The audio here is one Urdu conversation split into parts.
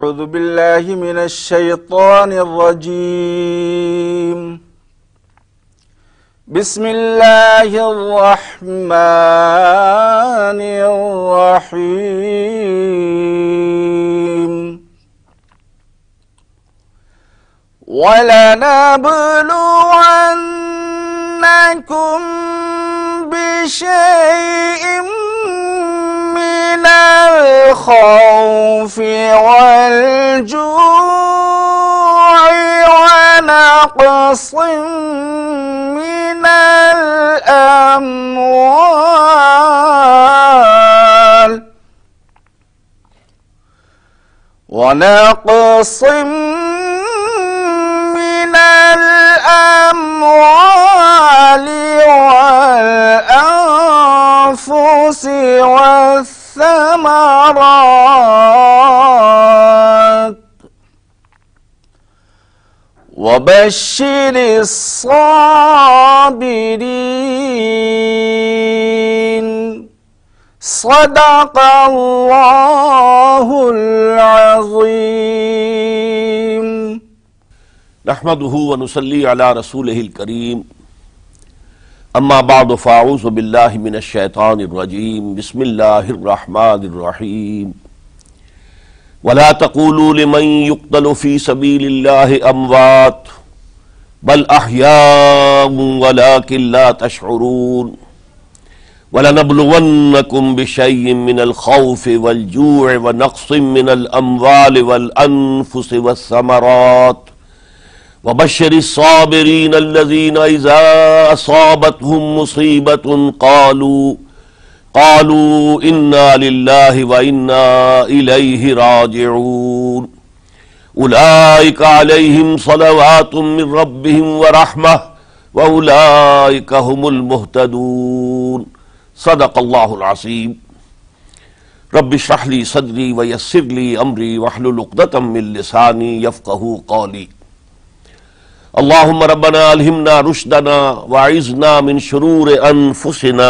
أعوذ بالله من الشيطان الرجيم. بسم الله الرحمن الرحيم. وَلَنَبْلُوَنَّكُمْ بِشَيْءٍ مِّنَ الْخَوْفِ وَالْجُوعِ وَنَقْصٍ مِّنَ الْأَمْوَالِ وَالْأَنفُسِ والثمرات وبشر الصابرين. صدق الله العظيم. نحمده ونصلي على رسوله الكريم. اما بعد فاعوذ باللہ من الشیطان الرجیم. بسم اللہ الرحمن الرحیم. ولا تقولوا لمن يقتل في سبيل الله اموات بل احياء ولكن لا تشعرون. ولنبلونكم بشيء من الخوف والجوع ونقص من الاموال والانفس والثمرات وبشر الصابرين الذين إذا أصابتهم مصيبة قالوا إنا لله وإنا إليه راجعون. أولئك عليهم صلوات من ربهم ورحمة وأولئك هم المهتدون. صدق الله العظيم. رب اشرح لي صدري ويسر لي أمري واحلل عقدة من لساني يفقهوا قولي. اللهم ربنا الہمنا رشدنا واعذنا من شرور انفسنا.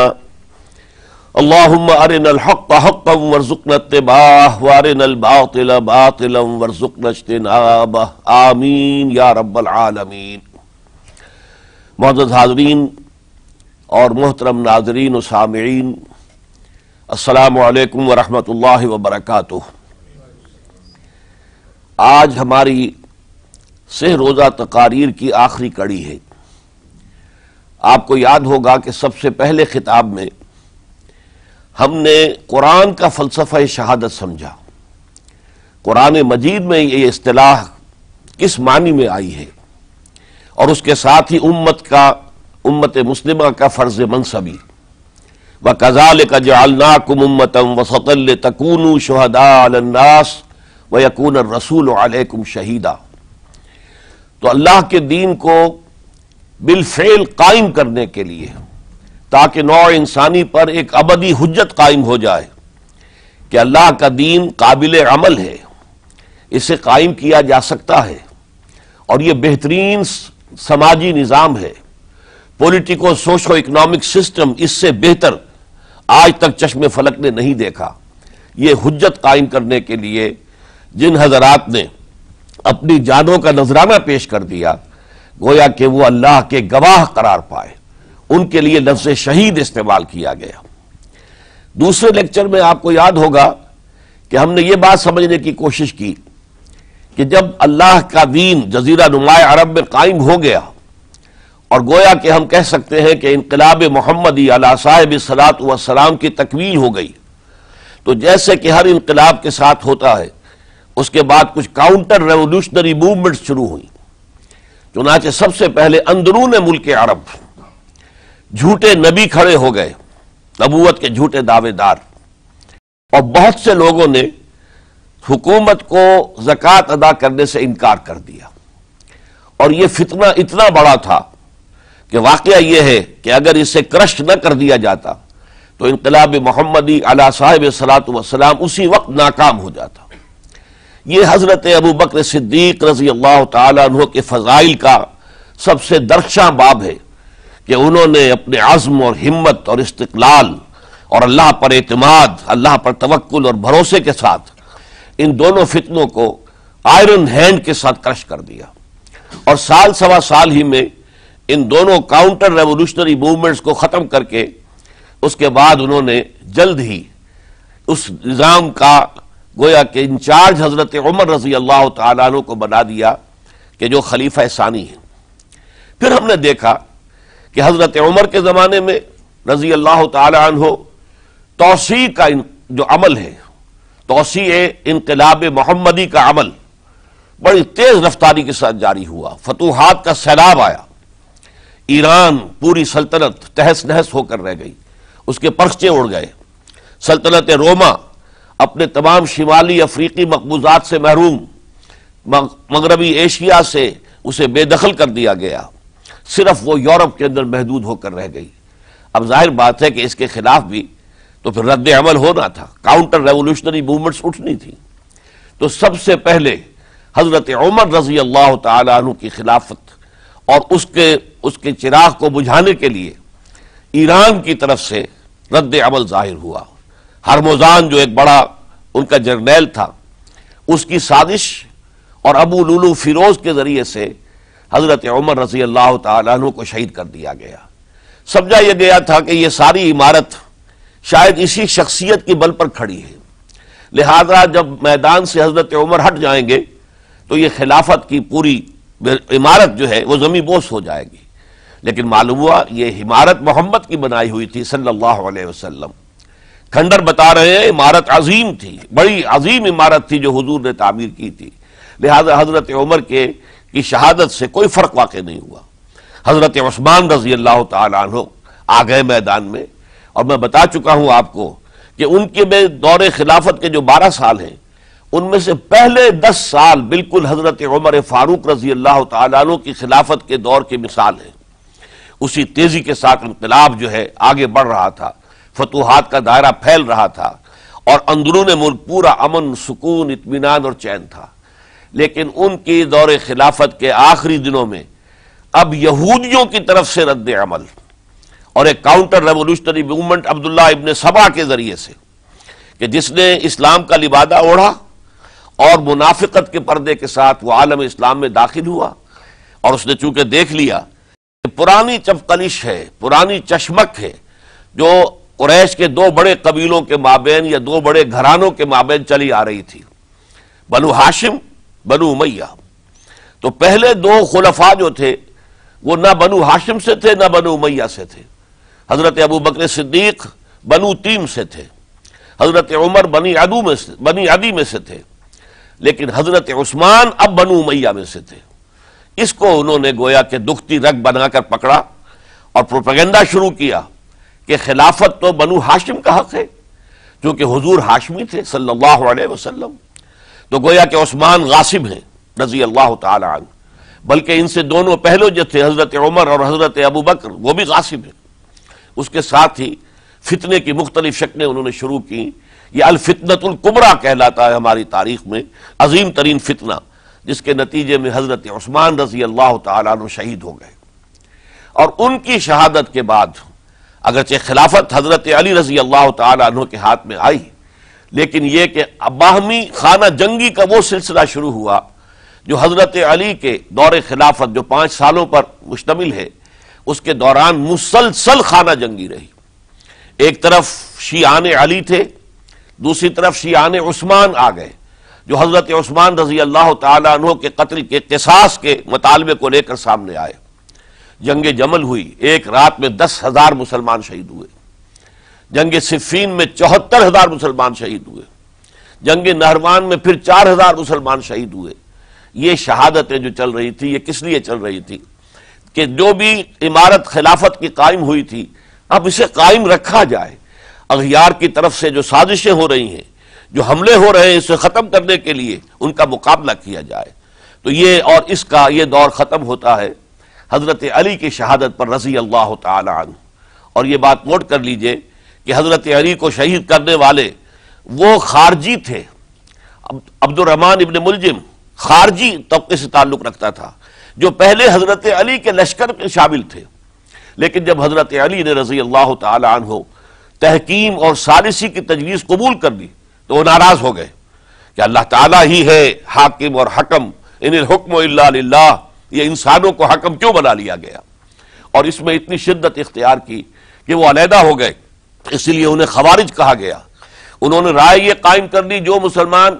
اللهم ارنا الحق حقا وارزقنا اتباعه وارنا الباطل باطلا وارزقنا اجتنابه. آمین یا رب العالمین. معزز حاضرین اور محترم ناظرین و سامعین، السلام علیکم ورحمۃ اللہ وبرکاتہ. آج ہماری سہ روزہ تقاریر کی آخری کڑی ہے. آپ کو یاد ہوگا کہ سب سے پہلے خطاب میں ہم نے قرآن کا فلسفہ شہادت سمجھا. قرآن مجید میں یہ اصطلاح کس معنی میں آئی ہے، اور اس کے ساتھ ہی امت مسلمہ کا فرض منصبی. وَكَذَلِكَ جَعَلْنَاكُمْ أُمَّةً وَسَطًا لِتَكُونُوا شُهَدَاءَ عَلَى النَّاسِ وَيَكُونَ الرَّسُولُ عَلَيْكُمْ شَهِيدًا. تو اللہ کے دین کو بالفعل قائم کرنے کے لیے، تاکہ نوع انسانی پر ایک ابدی حجت قائم ہو جائے کہ اللہ کا دین قابل عمل ہے، اسے قائم کیا جا سکتا ہے، اور یہ بہترین سماجی نظام ہے. پولیٹیکو سوشو اکنامک سسٹم اس سے بہتر آج تک چشم فلک نے نہیں دیکھا. یہ حجت قائم کرنے کے لیے جن حضرات نے اپنی جانوں کا نذرانہ پیش کر دیا، گویا کہ وہ اللہ کے گواہ قرار پائے، ان کے لیے لفظ شہید استعمال کیا گیا. دوسرے لیکچر میں آپ کو یاد ہوگا کہ ہم نے یہ بات سمجھنے کی کوشش کی کہ جب اللہ کا دین جزیرہ نما عرب میں قائم ہو گیا، اور گویا کہ ہم کہہ سکتے ہیں کہ انقلاب محمدی علی صاحب الصلاۃ والسلام کی تکمیل ہو گئی، تو جیسے کہ ہر انقلاب کے ساتھ ہوتا ہے، اس کے بعد کچھ کاؤنٹر ریولوشنری موومنٹ شروع ہوئی. چنانچہ سب سے پہلے اندرون ملک عرب جھوٹے نبی کھڑے ہو گئے، نبوت کے جھوٹے دعوے دار، اور بہت سے لوگوں نے حکومت کو زکوٰۃ ادا کرنے سے انکار کر دیا. اور یہ فتنہ اتنا بڑا تھا کہ واقعہ یہ ہے کہ اگر اسے کرش نہ کر دیا جاتا تو انقلاب محمدی علی صاحب الصلاۃ والسلام اسی وقت ناکام ہو جاتا. یہ حضرت ابوبکر صدیق رضی اللہ تعالیٰ عنہ کے فضائل کا سب سے درخشاں باب ہے کہ انہوں نے اپنے عزم اور ہمت اور استقلال اور اللہ پر اعتماد، اللہ پر توکل اور بھروسے کے ساتھ ان دونوں فتنوں کو آئرن ہینڈ کے ساتھ کرش کر دیا، اور سال سوا سال ہی میں ان دونوں کاؤنٹر ریولوشنری موومنٹس کو ختم کر کے اس کے بعد انہوں نے جلد ہی اس نظام کا گویا کہ انچارج حضرت عمر رضی اللہ تعالیٰ عنہ کو بنا دیا کہ جو خلیفہ ثانی ہیں۔ پھر ہم نے دیکھا کہ حضرت عمر کے زمانے میں رضی اللہ تعالیٰ عنہ توسیع کا جو عمل ہے، توسیع انقلاب محمدی کا عمل بڑی تیز رفتاری کے ساتھ جاری ہوا، فتوحات کا سیلاب آیا، ایران پوری سلطنت تہس نہس ہو کر رہ گئی، اس کے پرچے اڑ گئے، سلطنت روما اپنے تمام شمالی افریقی مقبوضات سے محروم، مغربی ایشیا سے اسے بے دخل کر دیا گیا، صرف وہ یورپ کے اندر محدود ہو کر رہ گئی۔ اب ظاہر بات ہے کہ اس کے خلاف بھی تو پھر رد عمل ہونا تھا، کاؤنٹر ریولوشنری موومنٹس اٹھنی تھی۔ تو سب سے پہلے حضرت عمر رضی اللہ تعالی عنہ کی خلافت اور اس کے چراغ کو بجھانے کے لیے ایران کی طرف سے رد عمل ظاہر ہوا۔ ہرموزان جو ایک بڑا ان کا جرنیل تھا، اس کی سازش اور ابو لولو فیروز کے ذریعے سے حضرت عمر رضی اللہ تعالیٰ عنہ کو شہید کر دیا گیا۔ سمجھا یہ گیا تھا کہ یہ ساری عمارت شاید اسی شخصیت کی بل پر کھڑی ہے، لہذا جب میدان سے حضرت عمر ہٹ جائیں گے تو یہ خلافت کی پوری عمارت جو ہے وہ زمین بوس ہو جائے گی۔ لیکن معلوم ہوا یہ عمارت محمد کی بنائی ہوئی تھی صلی اللہ علیہ وسلم۔ کھنڈر بتا رہے ہیں عمارت عظیم تھی، بڑی عظیم عمارت تھی جو حضور نے تعمیر کی تھی، لہذا حضرت عمر کی شہادت سے کوئی فرق واقع نہیں ہوا۔ حضرت عثمان رضی اللہ تعالی عنہ آ گئے میدان میں، اور میں بتا چکا ہوں آپ کو کہ ان کے دور خلافت کے جو 12 سال ہیں ان میں سے پہلے 10 سال بالکل حضرت عمر فاروق رضی اللہ تعالیٰ عنہ کی خلافت کے دور کی مثال ہے۔ اسی تیزی کے ساتھ انقلاب جو ہے آگے بڑھ رہا تھا، فتوحات کا دائرہ پھیل رہا تھا، اور اندرون ملک پورا امن، سکون، اطمینان اور چین تھا۔ لیکن ان کی دور خلافت کے آخری دنوں میں اب یہودیوں کی طرف سے رد عمل اور ایک کاؤنٹر ریولوشنری موومنٹ عبداللہ ابن سبا کے ذریعے سے، کہ جس نے اسلام کا لبادہ اوڑھا اور منافقت کے پردے کے ساتھ وہ عالم اسلام میں داخل ہوا، اور اس نے چونکہ دیکھ لیا کہ پرانی چپقلش ہے، پرانی چشمک ہے جو قریش کے 2 بڑے قبیلوں کے مابین یا 2 بڑے گھرانوں کے مابین چلی آ رہی تھی، بنو ہاشم، بنو امیہ۔ تو پہلے 2 خلفاء جو تھے وہ نہ بنو ہاشم سے تھے نہ بنو امیہ سے تھے۔ حضرت ابو بکر صدیق بنو تیم سے تھے، حضرت عمر بنی عدی میں سے تھے، لیکن حضرت عثمان اب بنو امیہ میں سے تھے۔ اس کو انہوں نے گویا کہ دکھتی رگ بنا کر پکڑا اور پروپیگنڈا شروع کیا کہ خلافت تو بنو ہاشم کا حق ہے، چونکہ حضور ہاشمی تھے صلی اللہ علیہ وسلم، تو گویا کہ عثمان غاصب ہیں رضی اللہ تعالی عنہ، بلکہ ان سے دونوں پہلو جو تھے حضرت عمر اور حضرت ابو بکر وہ بھی غاصب ہیں۔ اس کے ساتھ ہی فتنے کی مختلف شکلیں انہوں نے شروع کی۔ یہ الفتنۃ الکبریٰ کہلاتا ہے ہماری تاریخ میں، عظیم ترین فتنہ، جس کے نتیجے میں حضرت عثمان رضی اللہ تعالیٰ عنہ شہید ہو گئے۔ اور ان کی شہادت کے بعد اگرچہ خلافت حضرت علی رضی اللہ تعالیٰ عنہ کے ہاتھ میں آئی، لیکن یہ کہ باہمی خانہ جنگی کا وہ سلسلہ شروع ہوا جو حضرت علی کے دور خلافت جو 5 سالوں پر مشتمل ہے، اس کے دوران مسلسل خانہ جنگی رہی۔ ایک طرف شیعان علی تھے، دوسری طرف شیعان عثمان آ گئے جو حضرت عثمان رضی اللہ تعالیٰ عنہ کے قتل کے قصاص کے مطالبے کو لے کر سامنے آئے۔ جنگ جمل ہوئی، ایک رات میں 10,000 مسلمان شہید ہوئے۔ جنگ صفین میں 74,000 مسلمان شہید ہوئے۔ جنگ نہروان میں پھر 4,000 مسلمان شہید ہوئے۔ یہ شہادتیں جو چل رہی تھی یہ کس لیے چل رہی تھی کہ جو بھی عمارت خلافت کی قائم ہوئی تھی اب اسے قائم رکھا جائے، اغیار کی طرف سے جو سازشیں ہو رہی ہیں، جو حملے ہو رہے ہیں، اسے ختم کرنے کے لیے ان کا مقابلہ کیا جائے۔ تو یہ اور اس کا یہ دور ختم ہوتا ہے حضرت علی کی شہادت پر رضی اللہ تعالی عنہ۔ اور یہ بات نوٹ کر لیجئے کہ حضرت علی کو شہید کرنے والے وہ خارجی تھے۔ عبد الرحمن ابن ملجم خارجی طبقے سے تعلق رکھتا تھا جو پہلے حضرت علی کے لشکر میں شامل تھے، لیکن جب حضرت علی نے رضی اللہ تعالی عنہ تحکیم اور ثالثی کی تجویز قبول کر لی تو وہ ناراض ہو گئے کہ اللہ تعالیٰ ہی ہے حاکم اور حکم، ان الحکم الا للہ، یہ انسانوں کو حکم کیوں بنا لیا گیا؟ اور اس میں اتنی شدت اختیار کی کہ وہ علیحدہ ہو گئے، اسی لیے انہیں خوارج کہا گیا۔ انہوں نے رائے یہ قائم کر لی جو مسلمان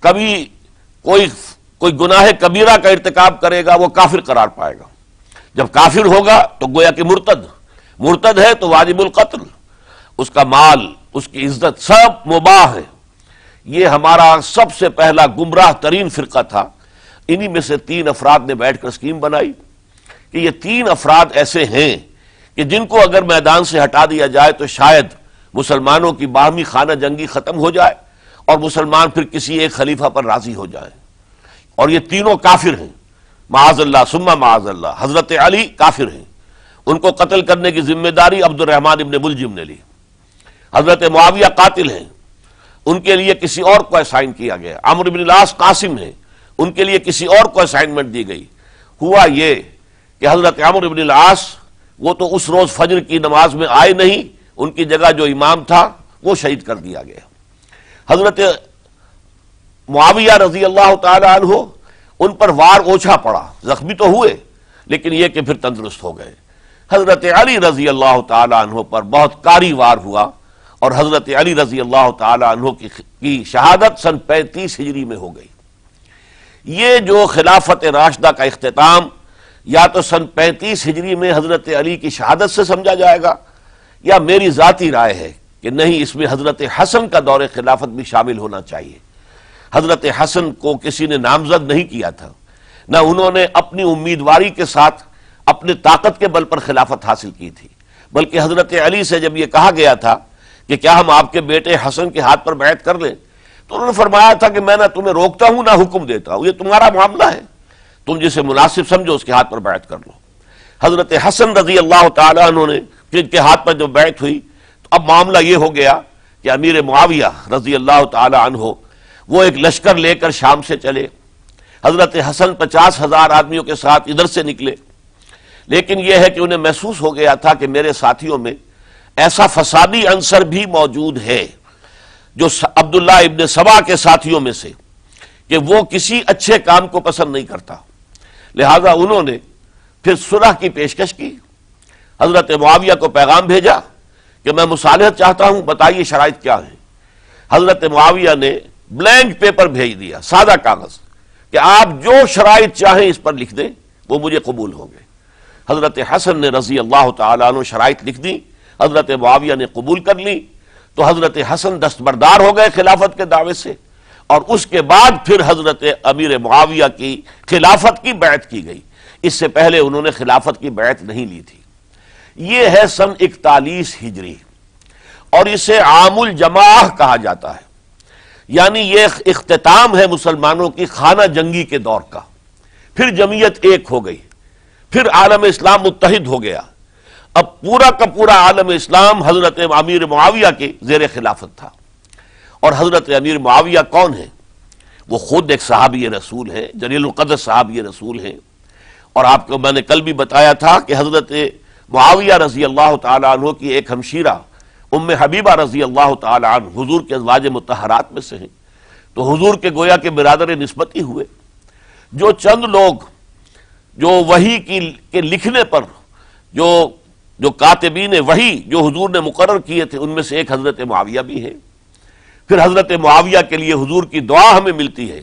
کبھی کوئی گناہ کبیرہ کا ارتکاب کرے گا وہ کافر قرار پائے گا، جب کافر ہوگا تو گویا کہ مرتد ہے تو واجب القتل، اس کا مال، اس کی عزت سب مباح ہے۔ یہ ہمارا سب سے پہلا گمراہ ترین فرقہ تھا۔ انہی میں سے 3 افراد نے بیٹھ کر اسکیم بنائی کہ یہ 3 افراد ایسے ہیں کہ جن کو اگر میدان سے ہٹا دیا جائے تو شاید مسلمانوں کی باہمی خانہ جنگی ختم ہو جائے اور مسلمان پھر کسی ایک خلیفہ پر راضی ہو جائیں، اور یہ تینوں کافر ہیں، معاذ اللہ ثم معاذ اللہ۔ حضرت علی کافر ہیں، ان کو قتل کرنے کی ذمہ داری عبد الرحمن ابن ملجم نے لی۔ حضرت معاویہ قاتل ہیں، ان کے لیے کسی اور کو اسائن کیا گیا۔ عمرو بن العاص قاسم ہیں، ان کے لیے کسی اور کو اسائنمنٹ دی گئی۔ ہوا یہ کہ حضرت عمرو بن العاص وہ تو اس روز فجر کی نماز میں آئے نہیں، ان کی جگہ جو امام تھا وہ شہید کر دیا گیا۔ حضرت معاویہ رضی اللہ تعالی عنہ ان پر وار اوچھا پڑا، زخمی تو ہوئے لیکن یہ کہ پھر تندرست ہو گئے۔ حضرت علی رضی اللہ تعالی عنہ پر بہت کاری وار ہوا اور حضرت علی رضی اللہ تعالی عنہ کی شہادت سن 35 ہجری میں ہو گئی۔ یہ جو خلافت راشدہ کا اختتام یا تو سن 35 ہجری میں حضرت علی کی شہادت سے سمجھا جائے گا، یا میری ذاتی رائے ہے کہ نہیں، اس میں حضرت حسن کا دور خلافت بھی شامل ہونا چاہیے۔ حضرت حسن کو کسی نے نامزد نہیں کیا تھا، نہ انہوں نے اپنی امیدواری کے ساتھ اپنے طاقت کے بل پر خلافت حاصل کی تھی، بلکہ حضرت علی سے جب یہ کہا گیا تھا کہ کیا ہم آپ کے بیٹے حسن کے ہاتھ پر بیعت کر لیں، تو انہوں نے فرمایا تھا کہ میں نہ تمہیں روکتا ہوں نہ حکم دیتا ہوں، یہ تمہارا معاملہ ہے، تم جسے مناسب سمجھو اس کے ہاتھ پر بیعت کر لو۔ حضرت حسن رضی اللہ تعالیٰ عنہ نے جن کے ہاتھ پر جو بیعت ہوئی، تو اب معاملہ یہ ہو گیا کہ امیر معاویہ رضی اللہ تعالیٰ عنہ وہ ایک لشکر لے کر شام سے چلے۔ حضرت حسن 50,000 آدمیوں کے ساتھ ادھر سے نکلے، لیکن یہ ہے کہ انہیں محسوس ہو گیا تھا کہ میرے ساتھیوں میں ایسا فسادی عنصر بھی موجود ہے جو عبداللہ ابن سبا کے ساتھیوں میں سے، کہ وہ کسی اچھے کام کو پسند نہیں کرتا، لہذا انہوں نے پھر صلح کی پیشکش کی۔ حضرت معاویہ کو پیغام بھیجا کہ میں مصالحت چاہتا ہوں، بتائیے شرائط کیا ہیں۔ حضرت معاویہ نے بلینک پیپر بھیج دیا، سادہ کاغذ، کہ آپ جو شرائط چاہیں اس پر لکھ دیں، وہ مجھے قبول ہوں گے۔ حضرت حسن نے رضی اللہ تعالیٰ عنہ شرائط لکھ دی، حضرت معاویہ نے قبول کر لی، تو حضرت حسن دستبردار ہو گئے خلافت کے دعوے سے، اور اس کے بعد پھر حضرت امیر معاویہ کی خلافت کی بیعت کی گئی۔ اس سے پہلے انہوں نے خلافت کی بیعت نہیں لی تھی۔ یہ ہے سن 41 ہجری، اور اسے عام الجماع کہا جاتا ہے، یعنی یہ اختتام ہے مسلمانوں کی خانہ جنگی کے دور کا۔ پھر جمعیت ایک ہو گئی، پھر عالم اسلام متحد ہو گیا۔ اب پورا کا پورا عالم اسلام حضرت امیر معاویہ کے زیر خلافت تھا۔ اور حضرت امیر معاویہ کون ہیں؟ وہ خود ایک صحابی رسول ہیں، جلیل القدر صحابی رسول ہیں، اور آپ کو میں نے کل بھی بتایا تھا کہ حضرت معاویہ رضی اللہ تعالیٰ عنہ کی ایک ہمشیرہ ام حبیبہ رضی اللہ تعالیٰ عنہ حضور کے ازواج مطہرات میں سے ہیں، تو حضور کے گویا کے برادر نسبتی ہوئے۔ جو چند لوگ جو وحی کے لکھنے پر جو کاتبین وحی جو حضور نے مقرر کیے تھے، ان میں سے ایک حضرت معاویہ بھی ہیں۔ پھر حضرت معاویہ کے لیے حضور کی دعا ہمیں ملتی ہے،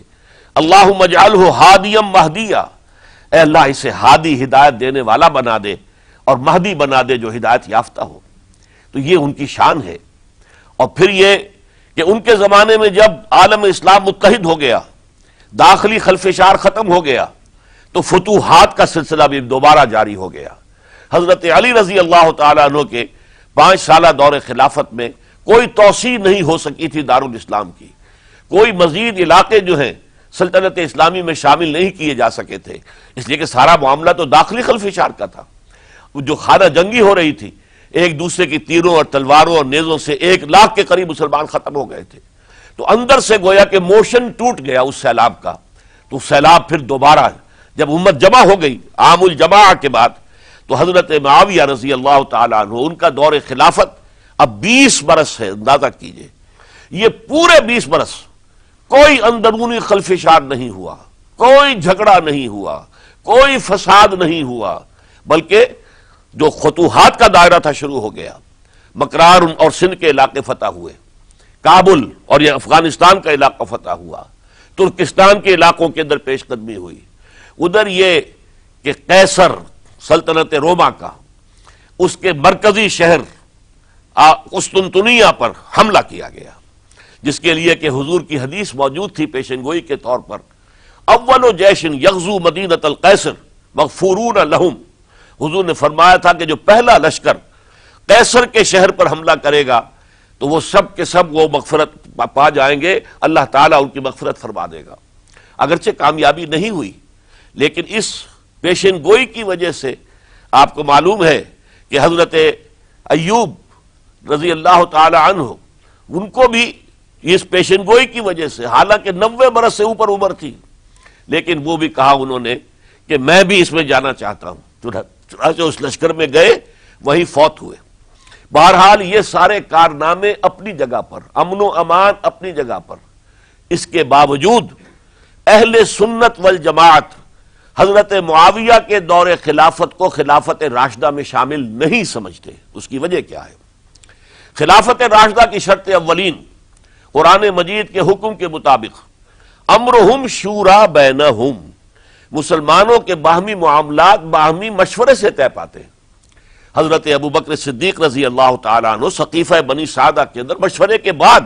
اللہم اجعلہ ہادیا مہدیا، اے اللہ اسے ہادی ہدایت دینے والا بنا دے اور مہدی بنا دے جو ہدایت یافتہ ہو۔ تو یہ ان کی شان ہے۔ اور پھر یہ کہ ان کے زمانے میں جب عالم اسلام متحد ہو گیا، داخلی خلفشار ختم ہو گیا، تو فتوحات کا سلسلہ بھی دوبارہ جاری ہو گیا۔ حضرت علی رضی اللہ تعالیٰ عنہ کے 5 سالہ دور خلافت میں کوئی توسیع نہیں ہو سکی تھی دارالاسلام کی، کوئی مزید علاقے جو ہیں سلطنت اسلامی میں شامل نہیں کیے جا سکے تھے، اس لیے کہ سارا معاملہ تو داخلی خلفشار کا تھا۔ جو خانہ جنگی ہو رہی تھی، ایک دوسرے کی تیروں اور تلواروں اور نیزوں سے 1 لاکھ کے قریب مسلمان ختم ہو گئے تھے، تو اندر سے گویا کہ موشن ٹوٹ گیا اس سیلاب کا۔ تو سیلاب پھر دوبارہ جب امت جمع ہو گئی عام الجماع کے بعد، تو حضرت معاویہ رضی اللہ تعالیٰ عنہ ان کا دور خلافت اب 20 برس ہے، اندازہ کیجئے۔ یہ پورے 20 برس کوئی اندرونی خلفشار نہیں ہوا، کوئی جھگڑا نہیں ہوا، کوئی فساد نہیں ہوا، بلکہ جو فتوحات کا دائرہ تھا شروع ہو گیا۔ مکرار اور سندھ کے علاقے فتح ہوئے، کابل اور یہ افغانستان کا علاقہ فتح ہوا، ترکستان کے علاقوں کے اندر پیش قدمی ہوئی، ادھر یہ کہ قیصر سلطنت روما کا اس کے مرکزی شہر قسطنطنیہ پر حملہ کیا گیا، جس کے لیے کہ حضور کی حدیث موجود تھی پیشن گوئی کے طور پر، اول جیش یغزو مدینۃ القیصر مغفورون لہم، حضور نے فرمایا تھا کہ جو پہلا لشکر قیصر کے شہر پر حملہ کرے گا تو وہ سب کے سب وہ مغفرت پا جائیں گے، اللہ تعالیٰ ان کی مغفرت فرما دے گا۔ اگرچہ کامیابی نہیں ہوئی، لیکن اس پیشن گوئی کی وجہ سے آپ کو معلوم ہے کہ حضرت ایوب رضی اللہ تعالی عنہ ان کو بھی اس پیشن گوئی کی وجہ سے، حالانکہ 90 برس سے اوپر عمر تھی، لیکن وہ بھی کہا انہوں نے کہ میں بھی اس میں جانا چاہتا ہوں، چنانچہ اس لشکر میں گئے، وہیں فوت ہوئے۔ بہرحال یہ سارے کارنامے اپنی جگہ پر، امن و امان اپنی جگہ پر، اس کے باوجود اہل سنت والجماعت حضرت معاویہ کے دور خلافت کو خلافت راشدہ میں شامل نہیں سمجھتے۔ اس کی وجہ کیا ہے؟ خلافت راشدہ کی شرط اولین قرآن مجید کے حکم کے مطابق امرہم شورا بینہم، مسلمانوں کے باہمی معاملات باہمی مشورے سے طے پاتے ہیں۔ حضرت ابو بکر صدیق رضی اللہ تعالیٰ عنہ سقیفہ بنی سعدہ کے اندر مشورے کے بعد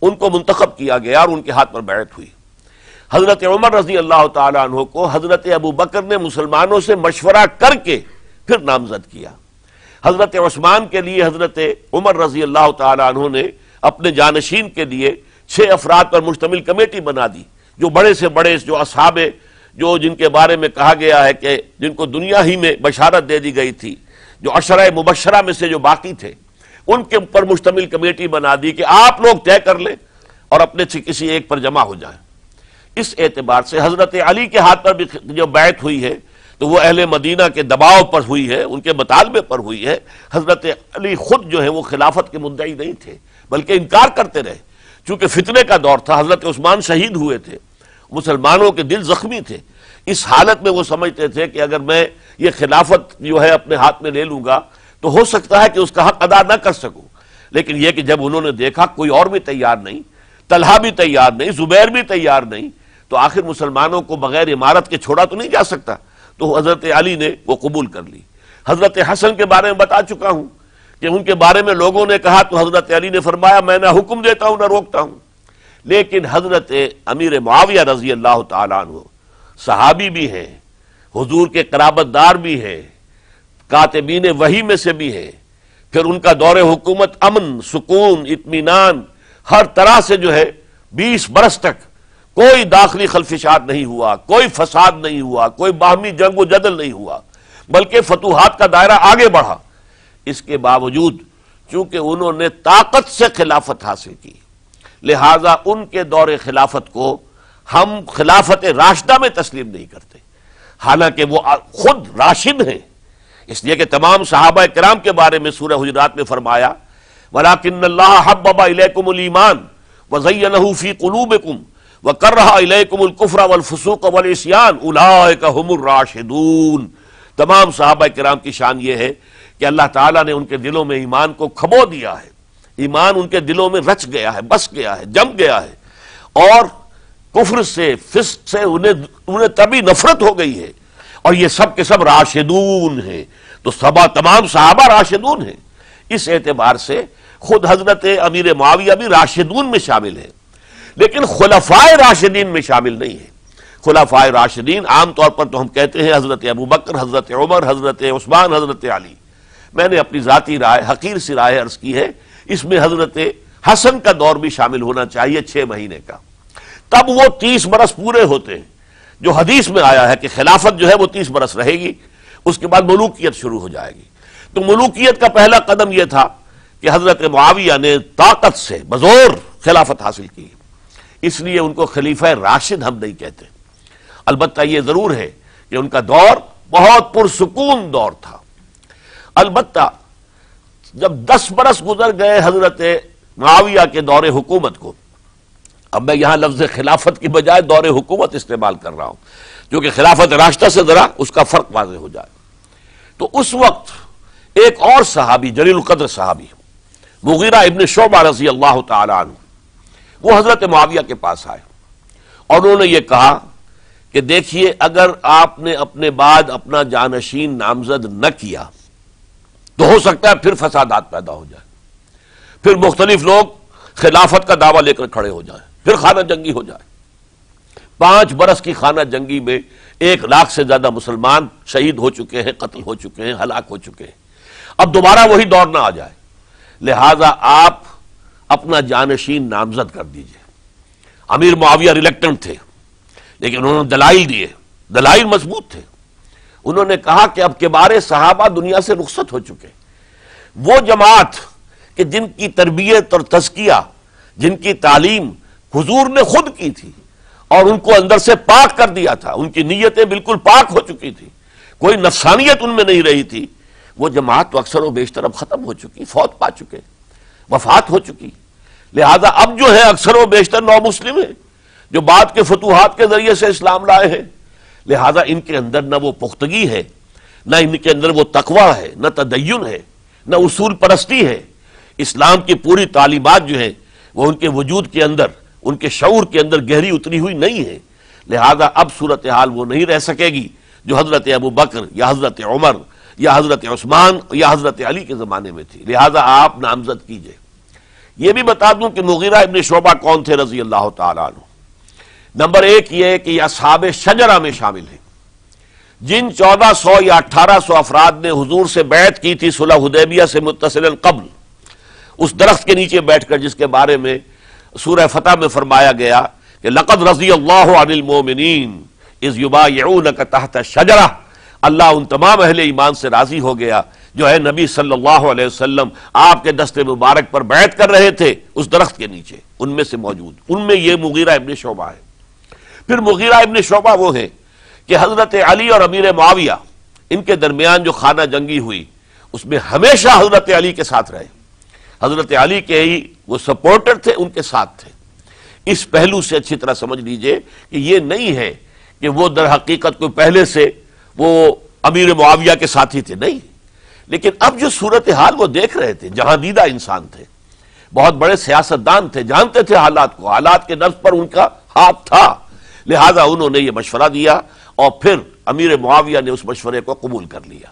ان کو منتخب کیا گیا اور ان کے ہاتھ پر بیعت ہوئی۔ حضرت عمر رضی اللہ تعالیٰ عنہ کو حضرت ابو بکر نے مسلمانوں سے مشورہ کر کے پھر نامزد کیا۔ حضرت عثمان کے لیے حضرت عمر رضی اللہ تعالیٰ عنہ نے اپنے جانشین کے لیے 6 افراد پر مشتمل کمیٹی بنا دی، جو بڑے سے بڑے جو اصحاب جو جن کے بارے میں کہا گیا ہے کہ جن کو دنیا ہی میں بشارت دے دی گئی تھی، جو عشرہ مبشرہ میں سے جو باقی تھے، ان کے اوپر مشتمل کمیٹی بنا دی کہ آپ لوگ طے کر لیں اور اپنے سے کسی ایک پر جمع ہو جائیں۔ اس اعتبار سے حضرت علی کے ہاتھ پر بھی جو بیعت ہوئی ہے تو وہ اہل مدینہ کے دباؤ پر ہوئی ہے، ان کے مطالبے پر ہوئی ہے۔ حضرت علی خود جو ہے وہ خلافت کے مدعی نہیں تھے، بلکہ انکار کرتے رہے، چونکہ فتنے کا دور تھا، حضرت عثمان شہید ہوئے تھے، مسلمانوں کے دل زخمی تھے۔ اس حالت میں وہ سمجھتے تھے کہ اگر میں یہ خلافت جو ہے اپنے ہاتھ میں لے لوں گا تو ہو سکتا ہے کہ اس کا حق ادا نہ کر سکوں، لیکن یہ کہ جب انہوں نے دیکھا کوئی اور بھی تیار نہیں، طلحہ بھی تیار نہیں، زبیر بھی تیار نہیں، تو آخر مسلمانوں کو بغیر امارت کے چھوڑا تو نہیں جا سکتا، تو حضرت علی نے وہ قبول کر لی۔ حضرت حسن کے بارے میں بتا چکا ہوں کہ ان کے بارے میں لوگوں نے کہا تو حضرت علی نے فرمایا میں نہ حکم دیتا ہوں نہ روکتا ہوں۔ لیکن حضرت امیر معاویہ رضی اللہ تعالیٰ عنہ صحابی بھی ہیں، حضور کے قرابت دار بھی ہیں، کاتبین وحی میں سے بھی ہیں، پھر ان کا دور حکومت امن، سکون، اطمینان ہر طرح سے جو ہے 20 برس تک کوئی داخلی خلفشات نہیں ہوا، کوئی فساد نہیں ہوا، کوئی باہمی جنگ و جدل نہیں ہوا، بلکہ فتوحات کا دائرہ آگے بڑھا۔ اس کے باوجود چونکہ انہوں نے طاقت سے خلافت حاصل کی، لہذا ان کے دور خلافت کو ہم خلافت راشدہ میں تسلیم نہیں کرتے، حالانکہ وہ خود راشد ہیں، اس لیے کہ تمام صحابہ کرام کے بارے میں سورہ حجرات میں فرمایا وَلَكِنَّ اللَّهَ حَبَّبَ إِلَيْكُمُ الْإِيمَانَ وَزَيَّنَهُ فِي قُلُوبِكُمْ وَكَرَّهَ إِلَيْكُمُ الْكُفْرَ وَالْفُسُوقَ وَالْعِصْيَانَ أُولَٰئِكَ هُمُ الرَّاشِدُونَ۔ تمام صحابہ کرام کی شان یہ ہے کہ اللہ تعالیٰ نے ان کے دلوں میں ایمان کو کھبو دیا ہے، ایمان ان کے دلوں میں رچ گیا ہے، بس گیا ہے، جم گیا ہے، اور کفر سے، فسق سے انہیں تبھی نفرت ہو گئی ہے، اور یہ سب کے سب راشدون ہیں، تو تمام صحابہ راشدون ہیں۔ اس اعتبار سے خود حضرت امیر معاویہ بھی راشدون میں شامل ہیں، لیکن خلفائے راشدین میں شامل نہیں ہیں۔ خلفائے راشدین عام طور پر تو ہم کہتے ہیں حضرت ابو بکر، حضرت عمر، حضرت عثمان، حضرت علی۔ میں نے اپنی ذاتی رائے، حقیر سی رائے عرض کی ہے، اس میں حضرت حسن کا دور بھی شامل ہونا چاہیے 6 مہینے کا، تب وہ 30 برس پورے ہوتے ہیں، جو حدیث میں آیا ہے کہ خلافت جو ہے وہ 30 برس رہے گی، اس کے بعد ملوکیت شروع ہو جائے گی۔ تو ملوکیت کا پہلا قدم یہ تھا کہ حضرت معاویہ نے طاقت سے بزور خلافت حاصل کی، اس لیے ان کو خلیفہ راشد ہم نہیں کہتے۔ البتہ یہ ضرور ہے کہ ان کا دور بہت پرسکون دور تھا۔ البتہ جب 10 برس گزر گئے حضرت معاویہ کے دور حکومت کو، اب میں یہاں لفظ خلافت کی بجائے دور حکومت استعمال کر رہا ہوں، کیونکہ خلافت راشدہ سے ذرا اس کا فرق واضح ہو جائے۔ تو اس وقت ایک اور صحابی، جلیل القدر صحابی مغیرہ ابن شعبہ رضی اللہ تعالی عنہ، وہ حضرت معاویہ کے پاس آئے اور انہوں نے یہ کہا کہ دیکھیے، اگر آپ نے اپنے بعد اپنا جانشین نامزد نہ کیا تو ہو سکتا ہے پھر فسادات پیدا ہو جائے، پھر مختلف لوگ خلافت کا دعویٰ لے کر کھڑے ہو جائیں، پھر خانہ جنگی ہو جائے۔ 5 برس کی خانہ جنگی میں 1 لاکھ سے زیادہ مسلمان شہید ہو چکے ہیں، قتل ہو چکے ہیں، ہلاک ہو چکے ہیں۔ اب دوبارہ وہی دور نہ آ جائے، لہذا آپ اپنا جانشین نامزد کر دیجئے۔ امیر معاویہ ریلیکٹنٹ تھے، لیکن انہوں نے دلائل دیے، دلائل مضبوط تھے۔ انہوں نے کہا کہ اب کبار صحابہ دنیا سے رخصت ہو چکے، وہ جماعت کہ جن کی تربیت اور تزکیہ، جن کی تعلیم حضور نے خود کی تھی اور ان کو اندر سے پاک کر دیا تھا، ان کی نیتیں بالکل پاک ہو چکی تھی، کوئی نفسانیت ان میں نہیں رہی تھی، وہ جماعت تو اکثر و بیشتر اب ختم ہو چکی، فوت پا چکے، وفات ہو چکی۔ لہذا اب جو ہے اکثر و بیشتر نو مسلم ہیں جو بعد کے فتوحات کے ذریعے سے اسلام لائے ہیں، لہذا ان کے اندر نہ وہ پختگی ہے، نہ ان کے اندر وہ تقویٰ ہے، نہ تدین ہے، نہ اصول پرستی ہے۔ اسلام کی پوری تعلیمات جو ہیں وہ ان کے وجود کے اندر، ان کے شعور کے اندر گہری اتری ہوئی نہیں ہے، لہذا اب صورتحال وہ نہیں رہ سکے گی جو حضرت ابو بکر یا حضرت عمر یا حضرت عثمان یا حضرت علی کے زمانے میں تھی، لہذا آپ نامزد کیجئے۔ یہ بھی بتا دوں کہ مغیرہ ابن شعبہ کون تھے رضی اللہ تعالیٰ عنہ۔ نمبر 1 یہ ہے کہ یہ اصحاب شجرہ میں شامل ہیں، جن 1400 یا 1800 افراد نے حضور سے بیعت کی تھی صلح حدیبیہ سے متصلا قبل، اس درخت کے نیچے بیٹھ کر جس کے بارے میں سورہ فتح میں فرمایا گیا کہ لقد رضی اللہ عن المؤمنین اذ یبایعونک تحت الشجرہ، اللہ ان تمام اہل ایمان سے راضی ہو گیا جو ہے نبی صلی اللہ علیہ وسلم آپ کے دست مبارک پر بیعت کر رہے تھے اس درخت کے نیچے، ان میں سے موجود، ان میں یہ مغیرہ ابن شعبہ ہے۔ پھر مغیرہ ابن شعبہ وہ ہیں کہ حضرت علی اور امیر معاویہ ان کے درمیان جو خانہ جنگی ہوئی اس میں ہمیشہ حضرت علی کے ساتھ رہے، حضرت علی کے ہی وہ سپورٹر تھے، ان کے ساتھ تھے۔ اس پہلو سے اچھی طرح سمجھ لیجئے کہ یہ نہیں ہے کہ وہ در حقیقت کو پہلے سے وہ امیر معاویہ کے ساتھی تھے، نہیں، لیکن اب جو صورتحال وہ دیکھ رہے تھے، جہاں دیدہ انسان تھے، بہت بڑے سیاستدان تھے، جانتے تھے حالات کو، حالات کے نفس پر ان کا ہاتھ تھا، لہذا انہوں نے یہ مشورہ دیا اور پھر امیر معاویہ نے اس مشورے کو قبول کر لیا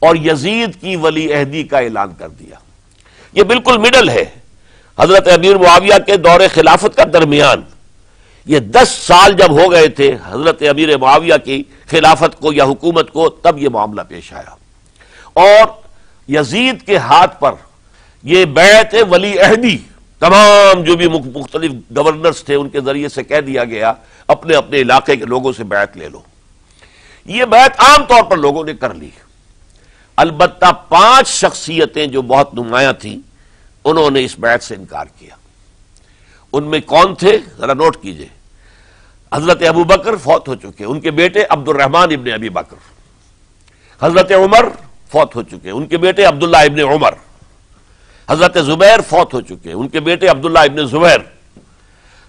اور یزید کی ولی عہدی کا اعلان کر دیا۔ یہ بالکل مڈل ہے حضرت امیر معاویہ کے دور خلافت کا درمیان، یہ 10 سال جب ہو گئے تھے حضرت امیر معاویہ کی خلافت کو یا حکومت کو، تب یہ معاملہ پیش آیا اور یزید کے ہاتھ پر یہ بیعت ولی عہدی تمام جو بھی مختلف گورنرز تھے ان کے ذریعے سے کہہ دیا گیا اپنے اپنے علاقے کے لوگوں سے بیعت لے لو۔ یہ بیعت عام طور پر لوگوں نے کر لی، البتہ 5 شخصیتیں جو بہت نمایاں تھیں انہوں نے اس بیعت سے انکار کیا۔ ان میں کون تھے ذرا نوٹ کیجئے۔ حضرت ابو بکر فوت ہو چکے، ان کے بیٹے عبد الرحمن ابن ابی بکر۔ حضرت عمر فوت ہو چکے، ان کے بیٹے عبداللہ ابن عمر۔ حضرت زبیر فوت ہو چکے، ان کے بیٹے عبداللہ ابن زبیر۔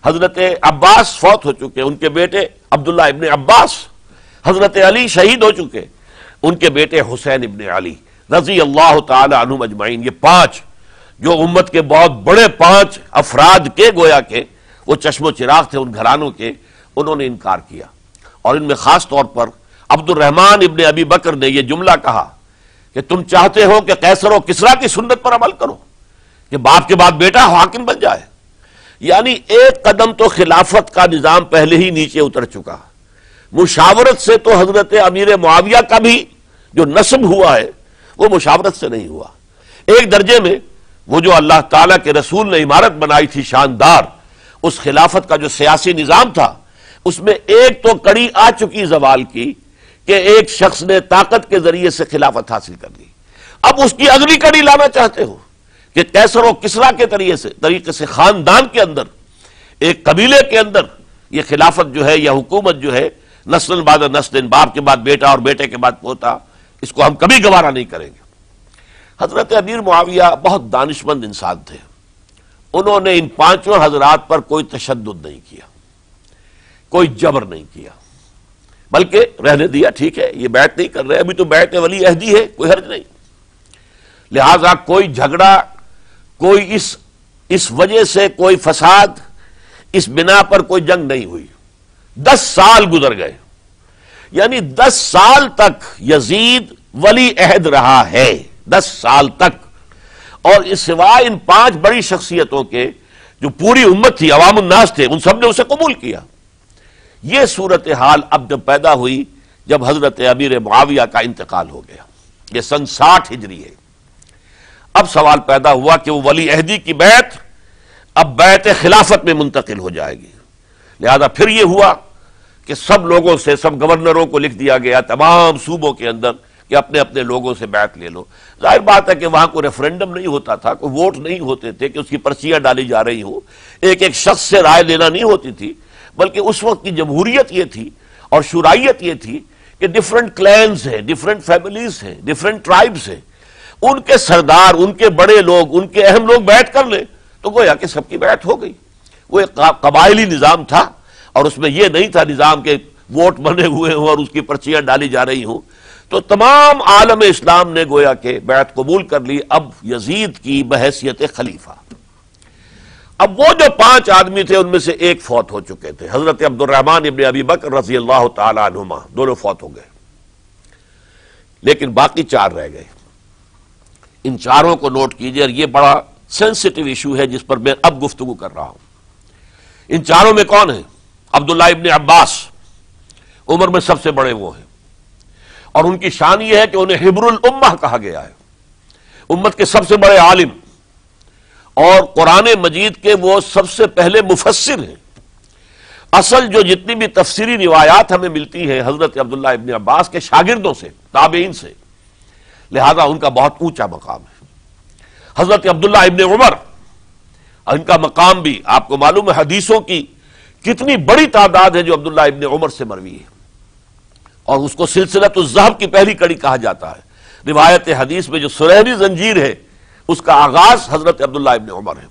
حضرت عباس فوت ہو چکے، ان کے بیٹے عبداللہ ابن عباس۔ حضرت علی شہید ہو چکے، ان کے بیٹے حسین ابن علی رضی اللہ تعالی عنہم اجمعین۔ یہ 5 جو امت کے بہت بڑے 5 افراد کے گویا کے وہ چشم و چراغ تھے ان گھرانوں کے، انہوں نے انکار کیا، اور ان میں خاص طور پر عبد الرحمن ابن ابی بکر نے یہ جملہ کہا کہ تم چاہتے ہو کہ قیصر و کسریٰ کی سنت پر عمل کرو کہ باپ کے بعد بیٹا حاکم بن جائے، یعنی ایک قدم تو خلافت کا نظام پہلے ہی نیچے اتر چکا۔ مشاورت سے تو حضرت امیر معاویہ کا بھی جو نسب ہوا ہے وہ مشاورت سے نہیں ہوا۔ ایک درجے میں وہ جو اللہ تعالیٰ کے رسول نے عمارت بنائی تھی شاندار، اس خلافت کا جو سیاسی نظام تھا اس میں ایک تو کڑی آ چکی زوال کی کہ ایک شخص نے طاقت کے ذریعے سے خلافت حاصل کر لی، اب اس کی اگلی کڑی لانا چاہتے ہو کہ قیصر و کسریٰ کے طریقے سے خاندان کے اندر، ایک قبیلے کے اندر یہ خلافت جو ہے یا حکومت جو ہے نسل بعد نسل، باپ کے بعد بیٹا اور بیٹے کے بعد پوتا، اس کو ہم کبھی گوارا نہیں کریں گے۔ حضرت امیر معاویہ بہت دانشمند انسان تھے، انہوں نے ان پانچوں حضرات پر کوئی تشدد نہیں کیا، کوئی جبر نہیں کیا، بلکہ رہنے دیا، ٹھیک ہے یہ بیعت نہیں کر رہے، ابھی تو بیعت ولی عہدی ہے، کوئی حرج نہیں۔ لہذا کوئی جھگڑا، کوئی اس وجہ سے کوئی فساد، اس بنا پر کوئی جنگ نہیں ہوئی۔ 10 سال گزر گئے، یعنی 10 سال تک یزید ولی عہد رہا ہے، 10 سال تک، اور اس سوائے ان 5 بڑی شخصیتوں کے جو پوری امت تھی، عوام الناس تھے، ان سب نے اسے قبول کیا۔ یہ صورتحال اب جب پیدا ہوئی جب حضرت امیر معاویہ کا انتقال ہو گیا، یہ سن 60 ہجری ہے، اب سوال پیدا ہوا کہ وہ ولی عہدی کی بیعت اب بیعت خلافت میں منتقل ہو جائے گی۔ لہذا پھر یہ ہوا کہ سب لوگوں سے، سب گورنروں کو لکھ دیا گیا تمام صوبوں کے اندر کہ اپنے اپنے لوگوں سے بیعت لے لو۔ ظاہر بات ہے کہ وہاں کوئی ریفرنڈم نہیں ہوتا تھا، کوئی ووٹ نہیں ہوتے تھے کہ اس کی پرچیاں ڈالی جا رہی ہوں، ایک ایک شخص سے رائے لینا نہیں ہوتی تھی، بلکہ اس وقت کی جمہوریت یہ تھی اور شورائیت یہ تھی کہ ڈفرنٹ کلینز ہیں، ڈفرنٹ فیملیز ہیں، ڈفرنٹ ٹرائبز ہیں، ان کے سردار، ان کے بڑے لوگ، ان کے اہم لوگ بیعت کر لیں تو گویا کہ سب کی بیعت ہو گئی۔ وہ ایک قبائلی نظام تھا، اور اس میں یہ نہیں تھا نظام کے ووٹ بنے ہوئے ہوں اور اس کی پرچیاں ڈالی جا رہی ہوں۔ تو تمام عالم اسلام نے گویا کہ بیعت قبول کر لی اب یزید کی بحیثیت خلیفہ۔ اب وہ جو 5 آدمی تھے ان میں سے ایک فوت ہو چکے تھے، حضرت عبد الرحمن ابن ابی بکر رضی اللہ تعالی عنہما، دونوں فوت ہو گئے، لیکن باقی 4 رہ گئے۔ ان چاروں کو نوٹ کیجئے، اور یہ بڑا سینسٹیو ایشو ہے جس پر میں اب گفتگو کر رہا ہوں۔ ان چاروں میں کون ہیں؟ عبداللہ ابن عباس، عمر میں سب سے بڑے وہ ہیں، اور ان کی شان یہ ہے کہ انہیں حبر الامہ کہا گیا ہے، امت کے سب سے بڑے عالم، اور قرآن مجید کے وہ سب سے پہلے مفسر ہیں۔ اصل جو جتنی بھی تفسیری روایات ہمیں ملتی ہیں حضرت عبداللہ ابن عباس کے شاگردوں سے، تابعین سے، لہذا ان کا بہت اونچا مقام ہے۔ حضرت عبداللہ ابن عمر، ان کا مقام بھی آپ کو معلوم ہے، حدیثوں کی کتنی بڑی تعداد ہے جو عبداللہ ابن عمر سے مروی ہے، اور اس کو سلسلۃ الذہب کی پہلی کڑی کہا جاتا ہے۔ روایت حدیث میں جو سنہری زنجیر ہے اس کا آغاز حضرت عبداللہ ابن عمر ہے۔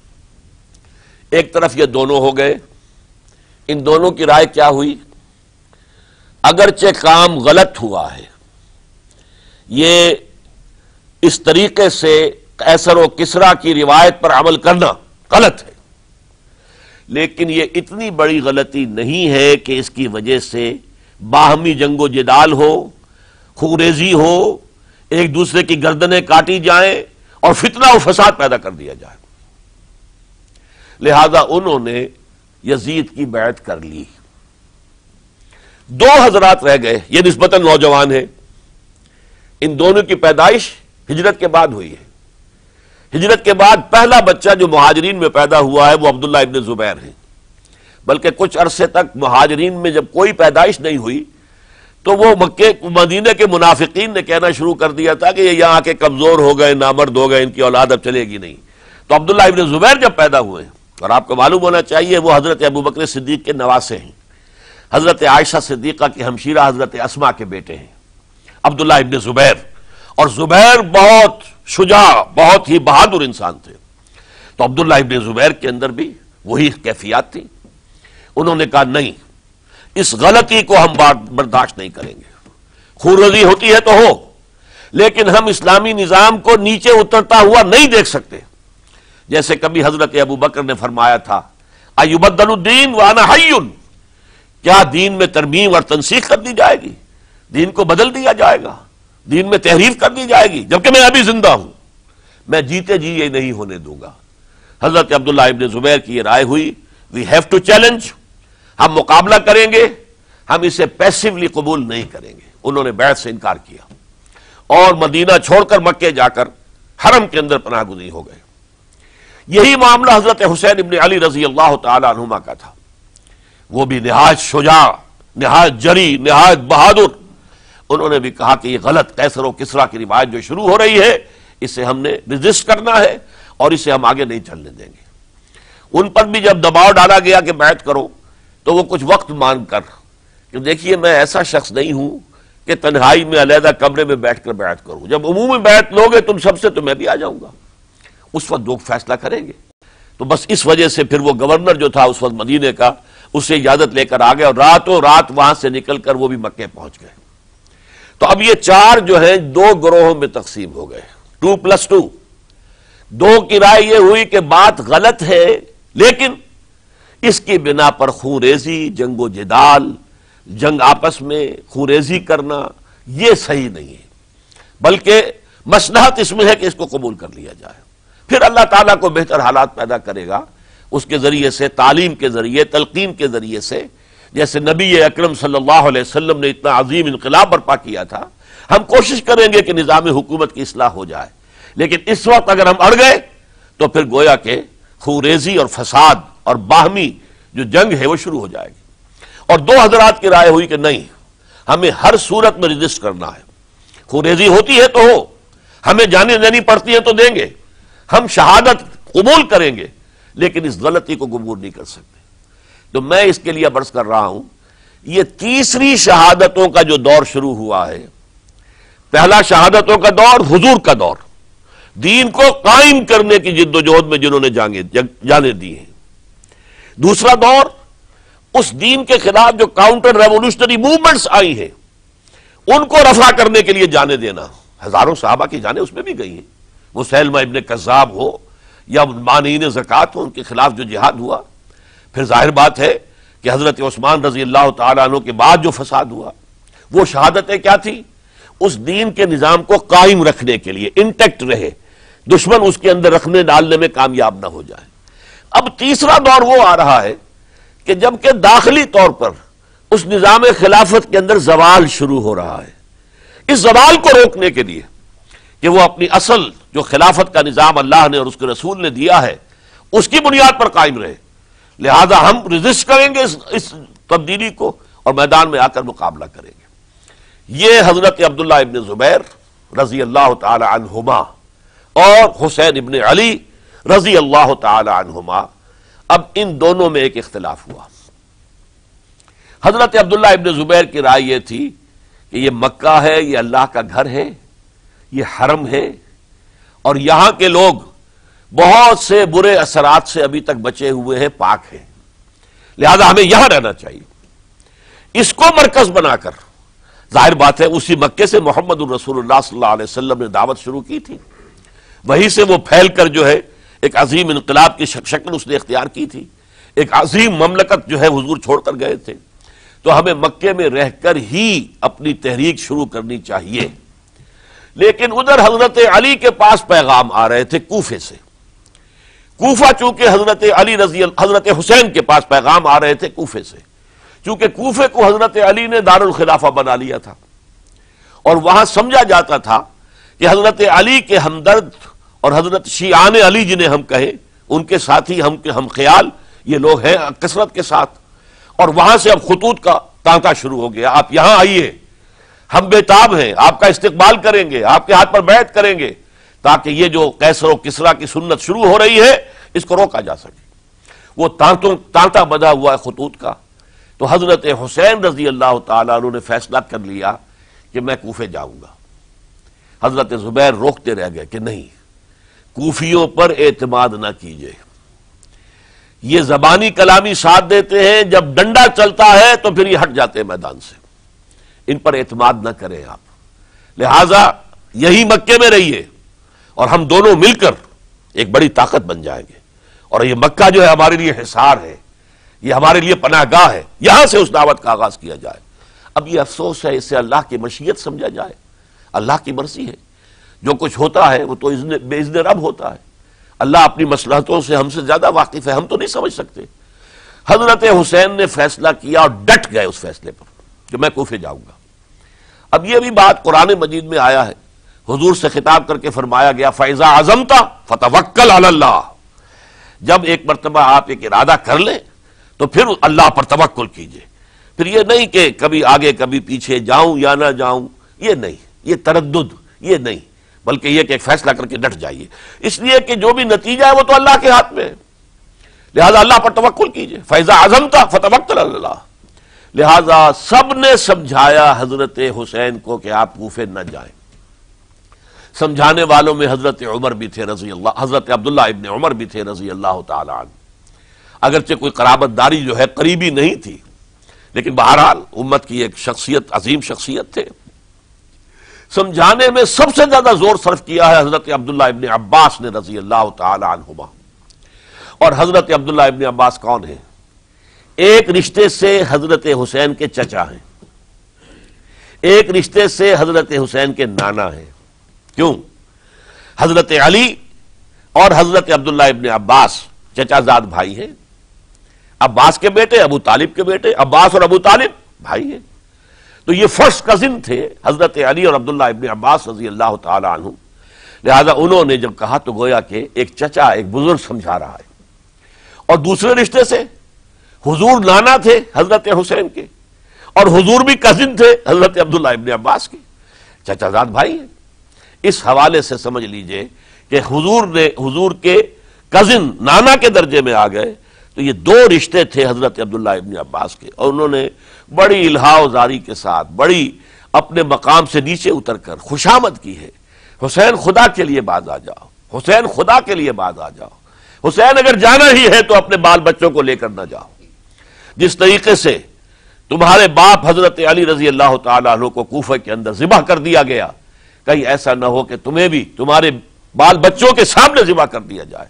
ایک طرف یہ دونوں ہو گئے، ان دونوں کی رائے کیا ہوئی؟ اگرچہ کام غلط ہوا ہے، یہ اس طریقے سے قیصر و کسریٰ کی روایت پر عمل کرنا غلط ہے، لیکن یہ اتنی بڑی غلطی نہیں ہے کہ اس کی وجہ سے باہمی جنگ و جدال ہو، خوریزی ہو، ایک دوسرے کی گردنیں کاٹی جائیں اور فتنہ و فساد پیدا کر دیا جائے۔ لہذا انہوں نے یزید کی بیعت کر لی۔ 2 حضرات رہ گئے، یہ نسبتاً نوجوان ہیں، ان دونوں کی پیدائش ہجرت کے بعد ہوئی ہے۔ ہجرت کے بعد پہلا بچہ جو مہاجرین میں پیدا ہوا ہے وہ عبداللہ ابن زبیر ہے، بلکہ کچھ عرصے تک مہاجرین میں جب کوئی پیدائش نہیں ہوئی تو وہ مکے مدینے کے منافقین نے کہنا شروع کر دیا تھا کہ یہ یہاں کے کمزور ہو گئے، نامرد ہو گئے، ان کی اولاد اب چلے گی نہیں۔ تو عبداللہ ابن زبیر جب پیدا ہوئے، اور آپ کو معلوم ہونا چاہیے وہ حضرت ابوبکر صدیق کے نواسے ہیں، حضرت عائشہ صدیقہ کی ہمشیرہ حضرت اسما کے بیٹے ہیں عبداللہ ابن زبیر، اور زبیر بہت شجاع، بہت ہی بہادر انسان تھے۔ تو عبداللہ ابن زبیر کے اندر بھی وہی کیفیات تھی۔ انہوں نے کہا نہیں، اس غلطی کو ہم برداشت نہیں کریں گے، خورزی ہوتی ہے تو ہو، لیکن ہم اسلامی نظام کو نیچے اترتا ہوا نہیں دیکھ سکتے۔ جیسے کبھی حضرت ابوبکر نے فرمایا تھا ایبدل الدین وانا حی، کیا دین میں ترمیم اور تنسیخ کر دی جائے گی؟ دین کو بدل دیا جائے گا، دین میں تحریف کر دی جائے گی جبکہ میں ابھی زندہ ہوں؟ میں جیتے جی یہ نہیں ہونے دوں گا۔ حضرت عبداللہ ابن زبیر کی یہ رائے ہوئی، وی ہیو ٹو چیلنج، ہم مقابلہ کریں گے، ہم اسے پیسیولی قبول نہیں کریں گے۔ انہوں نے بیعت سے انکار کیا اور مدینہ چھوڑ کر مکے جا کر حرم کے اندر پناہ گزین ہو گئے۔ یہی معاملہ حضرت حسین ابن علی رضی اللہ تعالی عنہما کا تھا، وہ بھی نہایت شجاع، نہایت جری، نہایت بہادر۔ انہوں نے بھی کہا کہ یہ غلط قیصر و کسریٰ کی روایت جو شروع ہو رہی ہے اسے ہم نے ریزسٹ کرنا ہے اور اسے ہم آگے نہیں چلنے دیں گے۔ ان پر بھی جب دباؤ ڈالا گیا کہ بیعت کرو تو وہ کچھ وقت مان کر کہ دیکھیے میں ایسا شخص نہیں ہوں کہ تنہائی میں علیحدہ کمرے میں بیٹھ کر بیعت کروں، جب عمومی بیعت لوگے تم سب سے تو میں بھی آ جاؤں گا، اس وقت لوگ فیصلہ کریں گے۔ تو بس اس وجہ سے پھر وہ گورنر جو تھا اس وقت مدینے کا، اس سے اجازت لے کر آ گئے اور راتوں رات وہاں سے نکل کر وہ بھی مکے پہنچ گئے۔ تو اب یہ چار جو ہیں دو گروہوں میں تقسیم ہو گئے، 2+2۔ دو کی رائے یہ ہوئی کہ بات غلط ہے، لیکن اس کی بنا پر خونریزی، جنگ و جدال، جنگ آپس میں خونریزی کرنا یہ صحیح نہیں ہے، بلکہ مصلحت اس میں ہے کہ اس کو قبول کر لیا جائے۔ پھر اللہ تعالیٰ کو بہتر حالات پیدا کرے گا اس کے ذریعے سے، تعلیم کے ذریعے، تلقین کے ذریعے سے، جیسے نبی اکرم صلی اللہ علیہ وسلم نے اتنا عظیم انقلاب برپا کیا تھا۔ ہم کوشش کریں گے کہ نظام حکومت کی اصلاح ہو جائے، لیکن اس وقت اگر ہم اڑ گئے تو پھر گویا کہ خونریزی اور فساد اور باہمی جو جنگ ہے وہ شروع ہو جائے گی۔ اور دو حضرات کی رائے ہوئی کہ نہیں، ہمیں ہر صورت میں رجسٹ کرنا ہے، خونریزی ہوتی ہے تو ہو، ہمیں جانیں دینی پڑتی ہے تو دیں گے، ہم شہادت قبول کریں گے، لیکن اس غلطی کو قبول نہیں کر سکتے۔ تو میں اس کے لیے عرض کر رہا ہوں، یہ تیسری شہادتوں کا جو دور شروع ہوا ہے، پہلا شہادتوں کا دور حضور کا دور، دین کو قائم کرنے کی جد و جہد میں جنہوں نے جانیں دی ہیں۔ دوسرا دور اس دین کے خلاف جو کاؤنٹر ریولوشنری موومنٹس آئی ہیں ان کو رفع کرنے کے لیے جانیں دینا، ہزاروں صحابہ کی جانیں اس میں بھی گئی ہیں، مسیلمہ ابن کذاب ہو یا مانعین زکوٰۃ ہو، ان کے خلاف جو جہاد ہوا۔ پھر ظاہر بات ہے کہ حضرت عثمان رضی اللہ تعالیٰ عنہ کے بعد جو فساد ہوا، وہ شہادتیں کیا تھی؟ اس دین کے نظام کو قائم رکھنے کے لیے، انٹیکٹ رہے، دشمن اس کے اندر رکھنے ڈالنے میں کامیاب نہ ہو جائے۔ اب تیسرا دور وہ آ رہا ہے کہ جبکہ داخلی طور پر اس نظام خلافت کے اندر زوال شروع ہو رہا ہے، اس زوال کو روکنے کے لیے کہ وہ اپنی اصل جو خلافت کا نظام اللہ نے اور اس کے رسول نے دیا ہے اس کی بنیاد پر قائم رہے، لہذا ہم رجسٹ کریں گے اس تبدیلی کو اور میدان میں آ کر مقابلہ کریں گے۔ یہ حضرت عبداللہ ابن زبیر رضی اللہ تعالی عنہما اور حسین ابن علی رضی اللہ تعالی عنہما، اب ان دونوں میں ایک اختلاف ہوا۔ حضرت عبداللہ ابن زبیر کی رائے یہ تھی کہ یہ مکہ ہے، یہ اللہ کا گھر ہے، یہ حرم ہے، اور یہاں کے لوگ بہت سے برے اثرات سے ابھی تک بچے ہوئے ہیں، پاک ہیں، لہذا ہمیں یہاں رہنا چاہیے۔ اس کو مرکز بنا کر ظاہر بات ہے اسی مکے سے محمد الرسول اللہ صلی اللہ علیہ وسلم نے دعوت شروع کی تھی، وہیں سے وہ پھیل کر جو ہے ایک عظیم انقلاب کی شکل اس نے اختیار کی تھی، ایک عظیم مملکت جو ہے حضور چھوڑ کر گئے تھے۔ تو ہمیں مکے میں رہ کر ہی اپنی تحریک شروع کرنی چاہیے، لیکن ادھر حضرت علی کے پاس پیغام آ رہے تھے کوفے سے۔ کوفہ چونکہ حضرت حسین کے پاس پیغام آ رہے تھے کوفے سے، چونکہ کوفے کو حضرت علی نے دار الخلافہ بنا لیا تھا، اور وہاں سمجھا جاتا تھا کہ حضرت علی کے ہمدرد اور حضرت شیعان علی جنہیں ہم کہیں، ان کے ساتھی، ہم خیال یہ لوگ ہیں کثرت کے ساتھ، اور وہاں سے اب خطوط کا تانتا شروع ہو گیا، آپ یہاں آئیے، ہم بےتاب ہیں، آپ کا استقبال کریں گے، آپ کے ہاتھ پر بیعت کریں گے، تاکہ یہ جو قیصر و کسریٰ کی سنت شروع ہو رہی ہے اس کو روکا جا سکے۔ وہ تانتا بندھا ہوا ہے خطوط کا۔ تو حضرت حسین رضی اللہ تعالیٰ عنہ نے فیصلہ کر لیا کہ میں کوفے جاؤں گا۔ حضرت زبیر روکتے رہ گئے کہ نہیں، کوفیوں پر اعتماد نہ کیجئے، یہ زبانی کلامی ساتھ دیتے ہیں، جب ڈنڈا چلتا ہے تو پھر یہ ہٹ جاتے ہیں میدان سے، ان پر اعتماد نہ کریں آپ، لہذا یہی مکے میں رہیے اور ہم دونوں مل کر ایک بڑی طاقت بن جائیں گے، اور یہ مکہ جو ہے ہمارے لیے حصار ہے، یہ ہمارے لیے پناہ گاہ ہے، یہاں سے اس دعوت کا آغاز کیا جائے۔ اب یہ افسوس ہے، اس سے اللہ کی مشیت سمجھا جائے، اللہ کی مرضی ہے، جو کچھ ہوتا ہے وہ تو بے اذن رب ہوتا ہے، اللہ اپنی مصلحتوں سے ہم سے زیادہ واقف ہے، ہم تو نہیں سمجھ سکتے۔ حضرت حسین نے فیصلہ کیا اور ڈٹ گئے اس فیصلے پر کہ میں کوفے جاؤں گا۔ اب یہ بھی بات قرآن مجید میں آیا ہے، حضور سے خطاب کر کے فرمایا گیا فَإِذَا عَزَمْتَ فَتَوَكَّلْ عَلَى اللَّهِ، جب ایک مرتبہ آپ ایک ارادہ کر لیں تو پھر اللہ پر توکل کیجئے، پھر یہ نہیں کہ کبھی آگے کبھی پیچھے جاؤں یا نہ جاؤں، یہ نہیں، یہ تردد یہ نہیں، بلکہ یہ کہ ایک فیصلہ کر کے ڈٹ جائیے، اس لیے کہ جو بھی نتیجہ ہے وہ تو اللہ کے ہاتھ میں ہے، لہذا اللہ پر توکل کیجئے۔ فَإِذَا عَزَمْتَ فَتَوَكَّلْ عَلَى اللَّهِ، لہذا سب نے سمجھایا حضرت حسین کو کہ آپ کوفے نہ جائیں، سمجھانے والوں میں حضرت عمر بھی تھے رضی اللہ، حضرت عبداللہ ابن عمر بھی تھے رضی اللہ تعالی عنہ، اگرچہ کوئی قرابت داری جو ہے قریبی نہیں تھی، لیکن بہرحال امت کی ایک شخصیت، عظیم شخصیت تھے۔ سمجھانے میں سب سے زیادہ زور صرف کیا ہے حضرت عبداللہ ابن عباس نے رضی اللہ تعالی عنہما۔ اور حضرت عبداللہ ابن عباس کون ہیں؟ ایک رشتے سے حضرت حسین کے چچا ہیں، ایک رشتے سے حضرت حسین کے نانا ہیں۔ کیوں؟ حضرت علی اور حضرت عبداللہ ابن عباس چچا زاد بھائی ہیں، عباس کے بیٹے، ابو طالب کے بیٹے، عباس اور ابو طالب بھائی ہیں، تو یہ فرسٹ کزن تھے حضرت علی اور عبداللہ ابن عباس رضی اللہ تعالی عنہ۔ لہذا انہوں نے جب کہا تو گویا کہ ایک چچا، ایک بزرگ سمجھا رہا ہے۔ اور دوسرے رشتے سے حضور نانا تھے حضرت حسین کے، اور حضور بھی کزن تھے حضرت عبداللہ ابن عباس کے، چچا زاد بھائی ہیں۔ اس حوالے سے سمجھ لیجئے کہ حضور کے کزن نانا کے درجے میں آ گئے، تو یہ دو رشتے تھے حضرت عبداللہ ابن عباس کے، اور انہوں نے بڑی الہا زاری کے ساتھ، بڑی اپنے مقام سے نیچے اتر کر خوشامد کی ہے، حسین خدا کے لیے باز آ جاؤ، حسین خدا کے لیے باز آ جاؤ، حسین اگر جانا ہی ہے تو اپنے بال بچوں کو لے کر نہ جاؤ۔ جس طریقے سے تمہارے باپ حضرت علی رضی اللہ تعالیٰ عنہ کو کوفہ کے اندر ذبح کر دیا گیا، کہیں ایسا نہ ہو کہ تمہیں بھی تمہارے بال بچوں کے سامنے ذبح کر دیا جائے،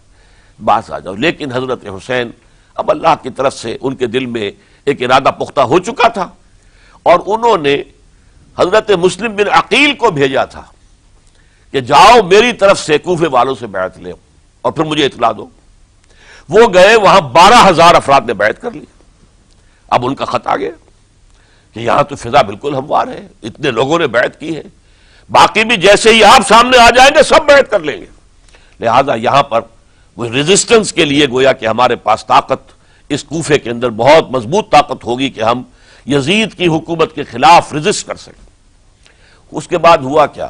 باز آ جاؤ۔ لیکن حضرت حسین اب اللہ کی طرف سے ان کے دل میں ایک ارادہ پختہ ہو چکا تھا، اور انہوں نے حضرت مسلم بن عقیل کو بھیجا تھا کہ جاؤ میری طرف سے کوفے والوں سے بیعت لے اور پھر مجھے اطلاع دو۔ وہ گئے، وہاں 12,000 افراد نے بیعت کر لی۔ اب ان کا خط آ گیا کہ یہاں تو فضا بالکل ہموار ہے، اتنے لوگوں نے بیعت کی ہے، باقی بھی جیسے ہی آپ سامنے آ جائیں گے سب بیعت کر لیں گے، لہذا یہاں پر وہ ریزسٹنس کے لیے گویا کہ ہمارے پاس طاقت اس کوفے کے اندر بہت مضبوط طاقت ہوگی کہ ہم یزید کی حکومت کے خلاف ریزسٹ کر سکیں۔ اس کے بعد ہوا کیا؟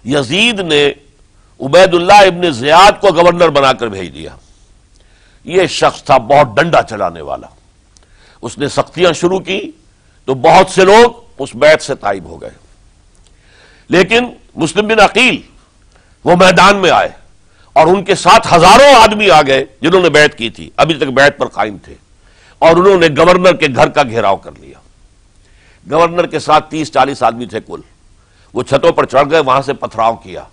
یزید نے عبید اللہ ابن زیاد کو گورنر بنا کر بھیج دیا۔ یہ شخص تھا بہت ڈنڈا چلانے والا، اس نے سختیاں شروع کی تو بہت سے لوگ اس بیعت سے تائب ہو گئے، لیکن مسلم بن عقیل وہ میدان میں آئے اور ان کے ساتھ ہزاروں آدمی آ گئے جنہوں نے بیعت کی تھی، ابھی تک بیعت پر قائم تھے، اور انہوں نے گورنر کے گھر کا گھیراؤ کر لیا۔ گورنر کے ساتھ 30-40 آدمی تھے کل، وہ چھتوں پر چڑھ گئے، وہاں سے پتھراؤ کیا،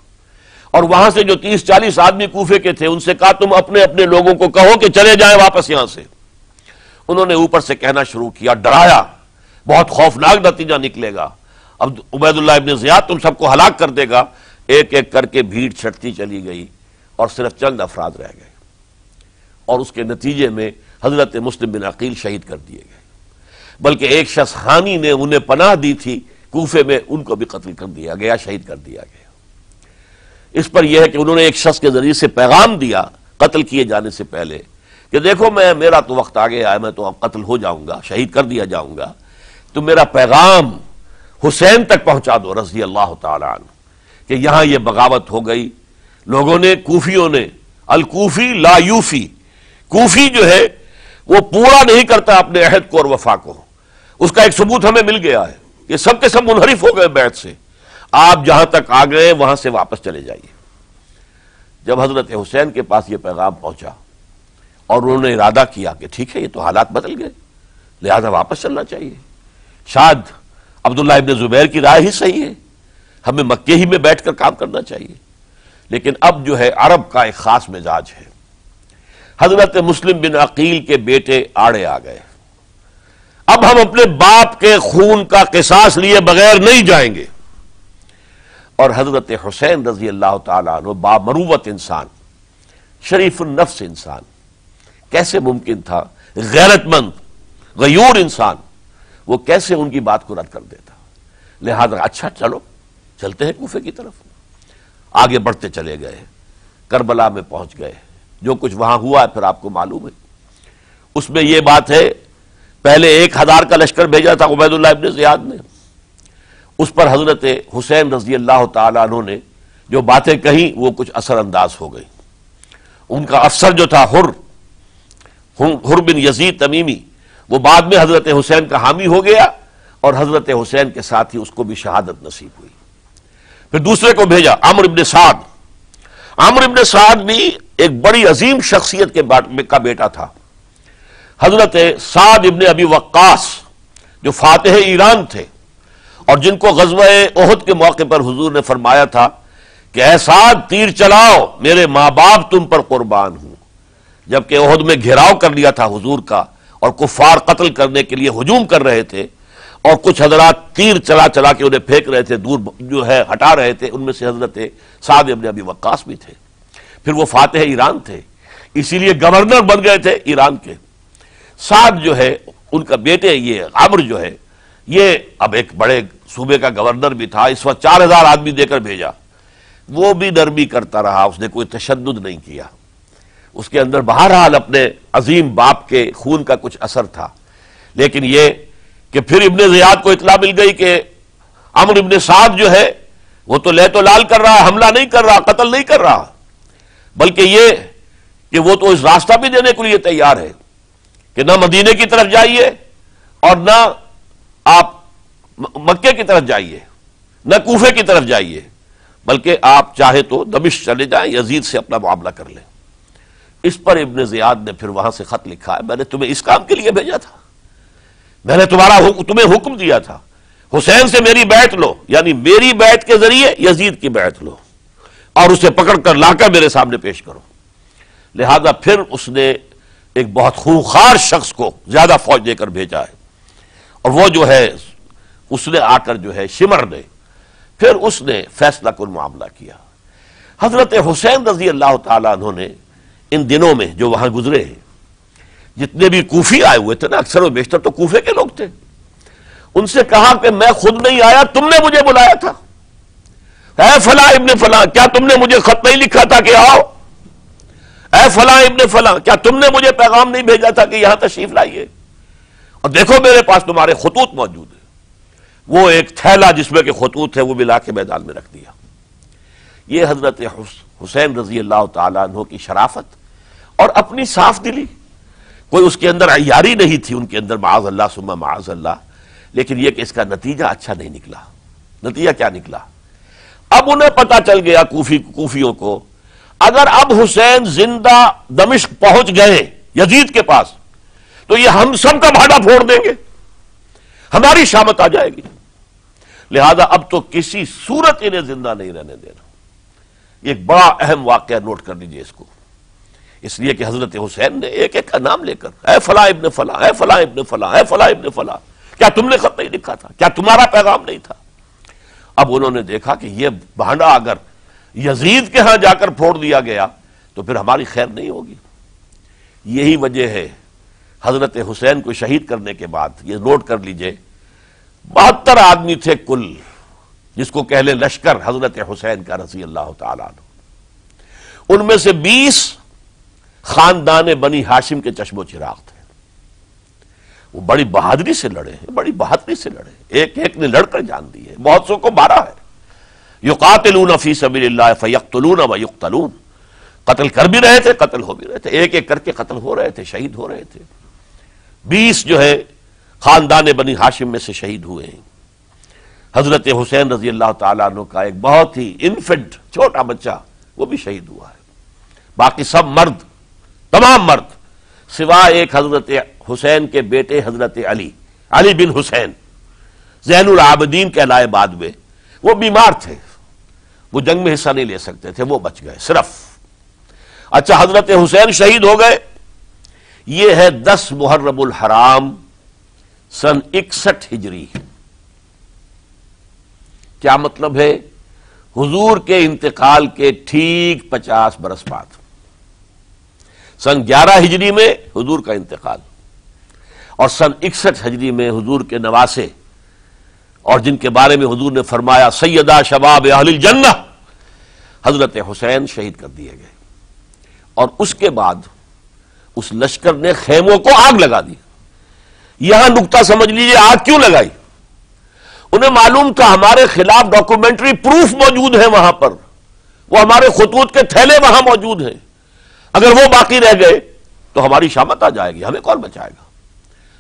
اور وہاں سے جو 30-40 آدمی کوفے کے تھے ان سے کہا تم اپنے اپنے لوگوں کو کہو کہ چلے جائیں واپس یہاں سے۔ انہوں نے اوپر سے کہنا شروع کیا، ڈرایا، بہت خوفناک نتیجہ نکلے گا، اب عبید اللہ ابن زیاد تم سب کو ہلاک کر دے گا۔ ایک ایک کر کے بھیڑ چھٹتی چلی گئی اور صرف چند افراد رہ گئے، اور اس کے نتیجے میں حضرت مسلم بن عقیل شہید کر دیے گئے، بلکہ ایک شخص حانی نے انہیں پناہ دی تھی کوفے میں، ان کو بھی قتل کر دیا گیا، شہید کر دیا گیا۔ اس پر یہ ہے کہ انہوں نے ایک شخص کے ذریعے سے پیغام دیا قتل کیے جانے سے پہلے کہ دیکھو میرا تو وقت آ گیا ہے، میں تو اب قتل ہو جاؤں گا، شہید کر دیا جاؤں گا، تو میرا پیغام حسین تک پہنچا دو رضی اللہ تعالی عنہ کہ یہاں یہ بغاوت ہو گئی۔ لوگوں نے، کوفیوں نے، الکوفی لا یوفی، کوفی جو ہے وہ پورا نہیں کرتا اپنے عہد کو اور وفا کو، اس کا ایک ثبوت ہمیں مل گیا ہے کہ سب کے سب منحرف ہو گئے بیعت سے، آپ جہاں تک آ گئے وہاں سے واپس چلے جائیے۔ جب حضرت حسین کے پاس یہ پیغام پہنچا اور انہوں نے ارادہ کیا کہ ٹھیک ہے یہ تو حالات بدل گئے، لہذا واپس چلنا چاہیے، شاید عبداللہ ابن زبیر کی رائے ہی صحیح ہے، ہمیں مکے ہی میں بیٹھ کر کام کرنا چاہیے، لیکن اب جو ہے عرب کا ایک خاص مزاج ہے۔ حضرت مسلم بن عقیل کے بیٹے آڑے آ گئے، اب ہم اپنے باپ کے خون کا قصاص لیے بغیر نہیں جائیں گے، اور حضرت حسین رضی اللہ تعالیٰ عنہ بامروت انسان، شریف النفس انسان، کیسے ممکن تھا، غیرت مند غیور انسان، وہ کیسے ان کی بات کو رد کر دیتا؟ لہذا اچھا چلو چلتے ہیں کوفے کی طرف۔ آگے بڑھتے چلے گئے، کربلا میں پہنچ گئے، جو کچھ وہاں ہوا ہے پھر آپ کو معلوم ہے۔ اس میں یہ بات ہے، پہلے 1000 کا لشکر بھیجا تھا عبید اللہ ابن زیاد نے، اس پر حضرت حسین رضی اللہ تعالیٰ عنہ نے جو باتیں کہیں وہ کچھ اثر انداز ہو گئی۔ ان کا افسر جو تھا حر بن یزید تمیمی، وہ بعد میں حضرت حسین کا حامی ہو گیا، اور حضرت حسین کے ساتھ ہی اس کو بھی شہادت نصیب ہوئی۔ پھر دوسرے کو بھیجا عمرو ابن سعد. عمرو ابن سعد بھی ایک بڑی عظیم شخصیت کا بیٹا تھا. حضرت سعد ابن ابی وقاص جو فاتح ایران تھے اور جن کو غزوہ احد کے موقع پر حضور نے فرمایا تھا کہ اے سعد تیر چلاؤ میرے ماں باپ تم پر قربان ہوں. جبکہ احد میں گھیراؤ کر لیا تھا حضور کا اور کفار قتل کرنے کے لیے ہجوم کر رہے تھے اور کچھ حضرات تیر چلا چلا کے انہیں پھینک رہے تھے، دور جو ہے ہٹا رہے تھے. ان میں سے حضرت سعد ابن ابی وقاص بھی تھے. پھر وہ فاتح ایران تھے، اسی لیے گورنر بن گئے تھے ایران کے. سعد جو ہے ان کا بیٹے یہ عمرو جو ہے یہ اب ایک بڑے صوبے کا گورنر بھی تھا. اس وقت 4000 آدمی دے کر بھیجا. وہ بھی نرمی کرتا رہا، اس نے کوئی تشدد نہیں کیا. اس کے اندر بہرحال اپنے عظیم باپ کے خون کا کچھ اثر تھا. لیکن یہ کہ پھر ابن زیاد کو اطلاع مل گئی کہ عمرو ابن سعد جو ہے وہ تو لے تو لال کر رہا ہے، حملہ نہیں کر رہا، قتل نہیں کر رہا، بلکہ یہ کہ وہ تو اس راستہ بھی دینے کے لیے تیار ہے کہ نہ مدینے کی طرف جائیے اور نہ آپ مکے کی طرف جائیے، نہ کوفے کی طرف جائیے، بلکہ آپ چاہے تو دمشق چلے جائیں، یزید سے اپنا معاملہ کر لیں. اس پر ابن زیاد نے پھر وہاں سے خط لکھا ہے میں نے تمہیں اس کام کے لیے بھیجا تھا، میں نے تمہیں حکم دیا تھا حسین سے میری بیعت لو، یعنی میری بیعت کے ذریعے یزید کی بیعت لو اور اسے پکڑ کر لا کر میرے سامنے پیش کرو. لہذا پھر اس نے ایک بہت خونخوار شخص کو زیادہ فوج دے کر بھیجا ہے اور وہ جو ہے اس نے آ کر جو ہے شمر نے پھر اس نے فیصلہ کن معاملہ کیا. حضرت حسین رضی اللہ تعالیٰ عنہ نے ان دنوں میں جو وہاں گزرے ہیں جتنے بھی کوفی آئے ہوئے تھے نا، اکثر و بیشتر تو کوفے کے لوگ تھے، ان سے کہا کہ میں خود نہیں آیا، تم نے مجھے بلایا تھا. اے فلاں ابن فلاں کیا تم نے مجھے خط نہیں لکھا تھا کہ آؤ؟ اے فلاں ابن فلاں کیا تم نے مجھے پیغام نہیں بھیجا تھا کہ یہاں تشریف لائیے؟ اور دیکھو میرے پاس تمہارے خطوط موجود ہیں. وہ ایک تھیلا جس میں کہ خطوط ہے وہ بھی لا کے میدان میں رکھ دیا. یہ حضرت حسین رضی اللہ تعالیٰ عنہ کی شرافت اور اپنی صاف دلی. کوئی اس کے اندر عیاری نہیں تھی ان کے اندر، معاذ اللہ ثم معاذ اللہ. لیکن یہ کہ اس کا نتیجہ اچھا نہیں نکلا. نتیجہ کیا نکلا؟ اب انہیں پتا چل گیا کوفیوں کو اگر اب حسین زندہ دمشق پہنچ گئے یزید کے پاس تو یہ ہم سب کا بھاڑا پھوڑ دیں گے، ہماری شامت آ جائے گی. لہذا اب تو کسی صورت انہیں زندہ نہیں رہنے دینا. یہ ایک بڑا اہم واقعہ نوٹ کر لیجئے اس کو، اس لیے کہ حضرت حسین نے ایک ایک کا نام لے کر اے فلاں ابن فلاں، اے فلاں ابن فلاں، اے فلاں ابن فلاں کیا تم نے خط نہیں لکھا تھا؟ کیا تمہارا پیغام نہیں تھا؟ اب انہوں نے دیکھا کہ یہ بھانڈا اگر یزید کے ہاں جا کر پھوڑ دیا گیا تو پھر ہماری خیر نہیں ہوگی. یہی وجہ ہے حضرت حسین کو شہید کرنے کے بعد یہ نوٹ کر لیجئے 72 آدمی تھے کل، جس کو کہہ لیں لشکر حضرت حسین کا رضی اللہ تعالیٰ عنہ. ان میں سے 20 خاندان بنی ہاشم کے چشم و چراغ تھے. وہ بڑی بہادری سے لڑے ہیں، بڑی بہادری سے لڑے، ایک ایک نے لڑ کر جان دی ہے، بہت سو کو مارا ہے. یقاتلون فی سبیل اللہ فیقتلون ویقتلون، قتل کر بھی رہے تھے، قتل ہو بھی رہے تھے، ایک ایک کر کے قتل ہو رہے تھے، شہید ہو رہے تھے. 20 جو ہے خاندان بنی ہاشم میں سے شہید ہوئے ہیں. حضرت حسین رضی اللہ تعالیٰ عنہ کا ایک بہت ہی انفنٹ چھوٹا بچہ وہ بھی شہید ہوا ہے. باقی سب مرد، تمام مرد سوائے ایک حضرت حسین کے بیٹے حضرت علی بن حسین زین العابدین کہلائے بعد میں. وہ بیمار تھے، وہ جنگ میں حصہ نہیں لے سکتے تھے، وہ بچ گئے صرف. اچھا حضرت حسین شہید ہو گئے. یہ ہے 10 محرم الحرام سن 61 ہجری. کیا مطلب ہے؟ حضور کے انتقال کے ٹھیک 50 برس بعد سن 11 ہجری میں حضور کا انتقال اور سن 61 ہجری میں حضور کے نواسے اور جن کے بارے میں حضور نے فرمایا سیدہ شباب اہل الجنہ، حضرت حسین شہید کر دیے گئے. اور اس کے بعد اس لشکر نے خیموں کو آگ لگا دی. یہاں نقطہ سمجھ لیجئے آگ کیوں لگائی. انہیں معلوم تھا ہمارے خلاف ڈاکومنٹری پروف موجود ہے وہاں پر، وہ ہمارے خطوط کے تھیلے وہاں موجود ہیں، اگر وہ باقی رہ گئے تو ہماری شامت آ جائے گی، ہمیں کون بچائے گا.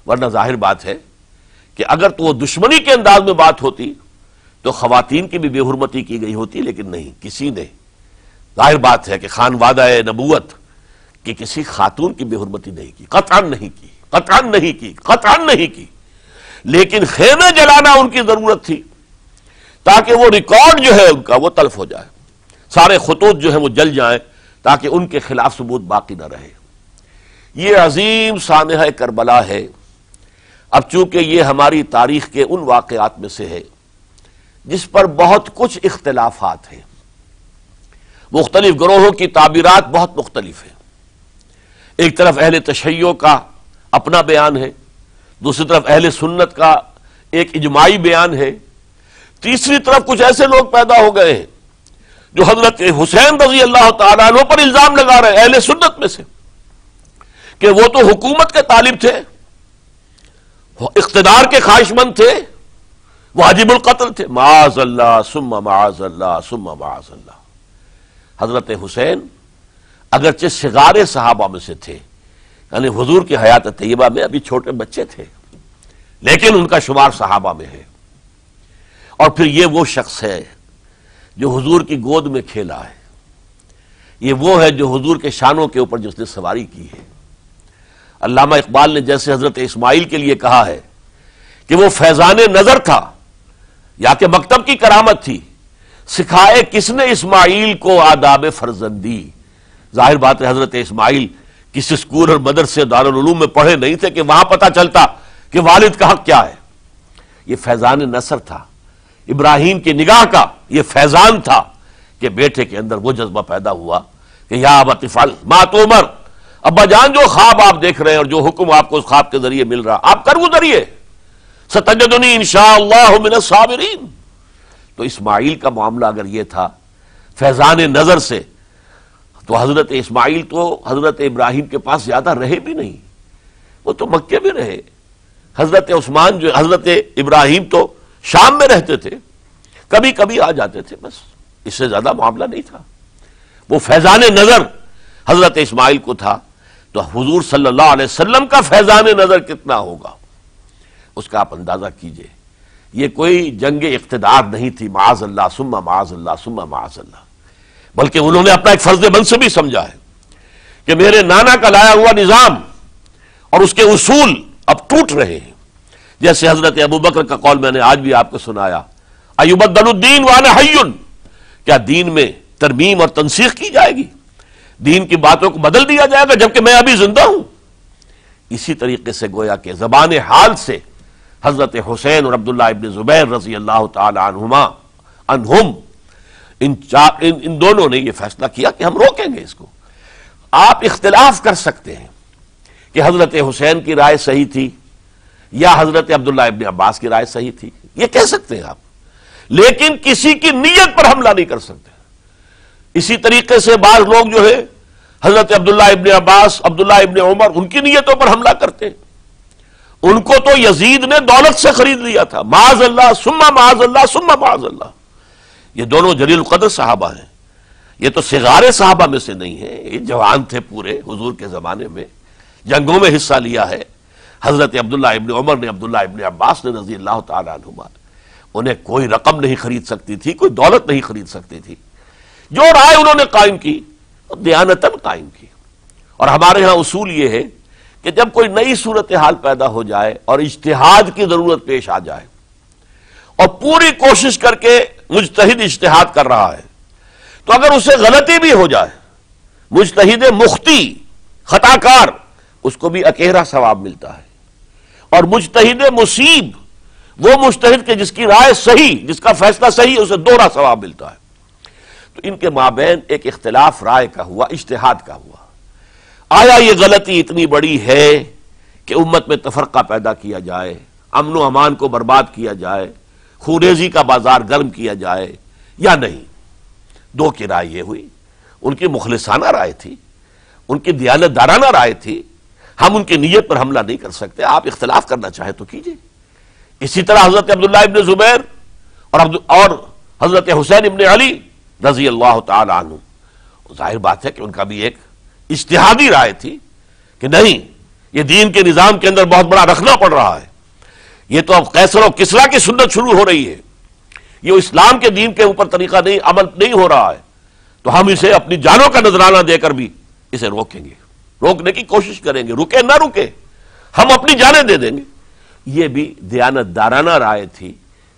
ورنہ ظاہر بات ہے کہ اگر تو وہ دشمنی کے انداز میں بات ہوتی تو خواتین کی بھی بے حرمتی کی گئی ہوتی، لیکن نہیں، کسی نے، ظاہر بات ہے کہ خان وعدہ نبوت کہ کسی خاتون کی بے حرمتی نہیں کی، قطعاً نہیں کی، قطعاً نہیں کی، قطعاً نہیں کی، لیکن خیمے جلانا ان کی ضرورت تھی تاکہ وہ ریکارڈ جو ہے ان کا وہ تلف ہو جائے، سارے خطوط جو ہیں وہ جل جائیں تاکہ ان کے خلاف ثبوت باقی نہ رہے۔ یہ عظیم سانحہ کربلا ہے۔ اب چونکہ یہ ہماری تاریخ کے ان واقعات میں سے ہے جس پر بہت کچھ اختلافات ہیں، مختلف گروہوں کی تعبیرات بہت مختلف ہیں، ایک طرف اہل تشیع کا اپنا بیان ہے، دوسری طرف اہل سنت کا ایک اجماعی بیان ہے، تیسری طرف کچھ ایسے لوگ پیدا ہو گئے ہیں جو حضرت حسین رضی اللہ تعالیٰ عنہ پر الزام لگا رہے ہیں اہل سنت میں سے کہ وہ تو حکومت کے طالب تھے، اقتدار کے خواہش مند تھے، واجب القتل تھے، معاذ اللہ ثم معاذ اللہ ثم معاذ اللہ۔ حضرت حسین اگرچہ صغار صحابہ میں سے تھے، یعنی حضور کی حیات طیبہ میں ابھی چھوٹے بچے تھے، لیکن ان کا شمار صحابہ میں ہے، اور پھر یہ وہ شخص ہے جو حضور کی گود میں کھیلا ہے، یہ وہ ہے جو حضور کے شانوں کے اوپر جس نے سواری کی ہے۔ علامہ اقبال نے جیسے حضرت اسماعیل کے لیے کہا ہے کہ وہ فیضان نظر تھا یا کہ مکتب کی کرامت تھی، سکھائے کس نے اسماعیل کو آداب فرزندی۔ ظاہر بات ہے حضرت اسماعیل کسی اسکول اور مدرسے دارالعلوم میں پڑھے نہیں تھے کہ وہاں پتہ چلتا کہ والد کا حق کیا ہے۔ یہ فیضان نصر تھا، ابراہیم کی نگاہ کا یہ فیضان تھا کہ بیٹے کے اندر وہ جذبہ پیدا ہوا کہ یا ابت افعل ما تؤمر، ابا جان جو خواب آپ دیکھ رہے ہیں اور جو حکم آپ کو اس خواب کے ذریعے مل رہا آپ کر گزریے، ستجدنی انشاءاللہ من الصابرین۔ تو اسماعیل کا معاملہ اگر یہ تھا فیضان نظر سے، تو حضرت اسماعیل تو حضرت ابراہیم کے پاس زیادہ رہے بھی نہیں، وہ تو مکے میں رہے۔ حضرت عثمان جو حضرت ابراہیم تو شام میں رہتے تھے، کبھی کبھی آ جاتے تھے، بس اس سے زیادہ معاملہ نہیں تھا۔ وہ فیضان نظر حضرت اسماعیل کو تھا، تو حضور صلی اللہ علیہ وسلم کا فیضان نظر کتنا ہوگا اس کا آپ اندازہ کیجئے۔ یہ کوئی جنگ اقتدار نہیں تھی، معاذ اللہ ثم معاذ اللہ ثم معاذ اللہ، بلکہ انہوں نے اپنا ایک فرض منصبی سمجھا ہے کہ میرے نانا کا لایا ہوا نظام اور اس کے اصول اب ٹوٹ رہے ہیں، جیسے حضرت ابوبکر کا قول میں نے آج بھی آپ کو سنایا، ایبدل الدین وانا حی، کیا دین میں ترمیم اور تنسیخ کی جائے گی، دین کی باتوں کو بدل دیا جائے گا جبکہ میں ابھی زندہ ہوں۔ اسی طریقے سے گویا کہ زبان حال سے حضرت حسین اور عبداللہ ابن زبیر رضی اللہ تعالی عنہم ان دونوں نے یہ فیصلہ کیا کہ ہم روکیں گے اس کو۔ آپ اختلاف کر سکتے ہیں کہ حضرت حسین کی رائے صحیح تھی یا حضرت عبداللہ ابن عباس کی رائے صحیح تھی، یہ کہہ سکتے ہیں آپ، لیکن کسی کی نیت پر حملہ نہیں کر سکتے۔ اسی طریقے سے بعض لوگ جو ہے حضرت عبداللہ ابن عباس، عبداللہ ابن عمر، ان کی نیتوں پر حملہ کرتے، ان کو تو یزید نے دولت سے خرید لیا تھا، معاذ اللہ ثم معاذ اللہ ثم معاذ اللہ۔ یہ دونوں جلیل القدر صحابہ ہیں، یہ تو صغار صحابہ میں سے نہیں ہیں، یہ جوان تھے پورے حضور کے زمانے میں، جنگوں میں حصہ لیا ہے۔ حضرت عبداللہ ابن عمر نے، عبداللہ ابن عباس نے رضی اللہ تعالی عنہما، انہیں کوئی رقم نہیں خرید سکتی تھی، کوئی دولت نہیں خرید سکتی تھی، جو رائے انہوں نے قائم کی دیانتاً قائم کی۔ اور ہمارے ہاں اصول یہ ہے کہ جب کوئی نئی صورتحال پیدا ہو جائے اور اجتہاد کی ضرورت پیش آ جائے اور پوری کوشش کر کے مجتہد اجتہاد کر رہا ہے، تو اگر اسے غلطی بھی ہو جائے، مجتہد مخطی خطا کار، اس کو بھی اکیرا ثواب ملتا ہے، اور مجتہد مصیب وہ مجتہد کے جس کی رائے صحیح، جس کا فیصلہ صحیح، اسے دوہرا ثواب ملتا ہے۔ تو ان کے مابین ایک اختلاف رائے کا ہوا، اجتہاد کا ہوا۔ آیا یہ غلطی اتنی بڑی ہے کہ امت میں تفرقہ پیدا کیا جائے، امن و امان کو برباد کیا جائے، خوریزی کا بازار گرم کیا جائے، یا نہیں؟ دو کی رائے یہ ہوئی، ان کی مخلصانہ رائے تھی، ان کی دیانت دارانہ رائے تھی، ہم ان کی نیت پر حملہ نہیں کر سکتے، آپ اختلاف کرنا چاہیں تو کیجئے۔ اسی طرح حضرت عبداللہ ابن زبیر اور حضرت حسین ابن علی رضی اللہ تعالی عنہ، ظاہر بات ہے کہ ان کا بھی ایک اجتہادی رائے تھی کہ نہیں، یہ دین کے نظام کے اندر بہت بڑا رکھنا پڑ رہا ہے، یہ تو اب قیصر و کسریٰ کی سنت شروع ہو رہی ہے، یہ اسلام کے دین کے اوپر طریقہ نہیں، عمل نہیں ہو رہا ہے، تو ہم اسے اپنی جانوں کا نذرانہ دے کر بھی اسے روکیں گے، روکنے کی کوشش کریں گے، رکے نہ رکے ہم اپنی جانیں دے دیں گے۔ یہ بھی دیانت دارانہ رائے تھی،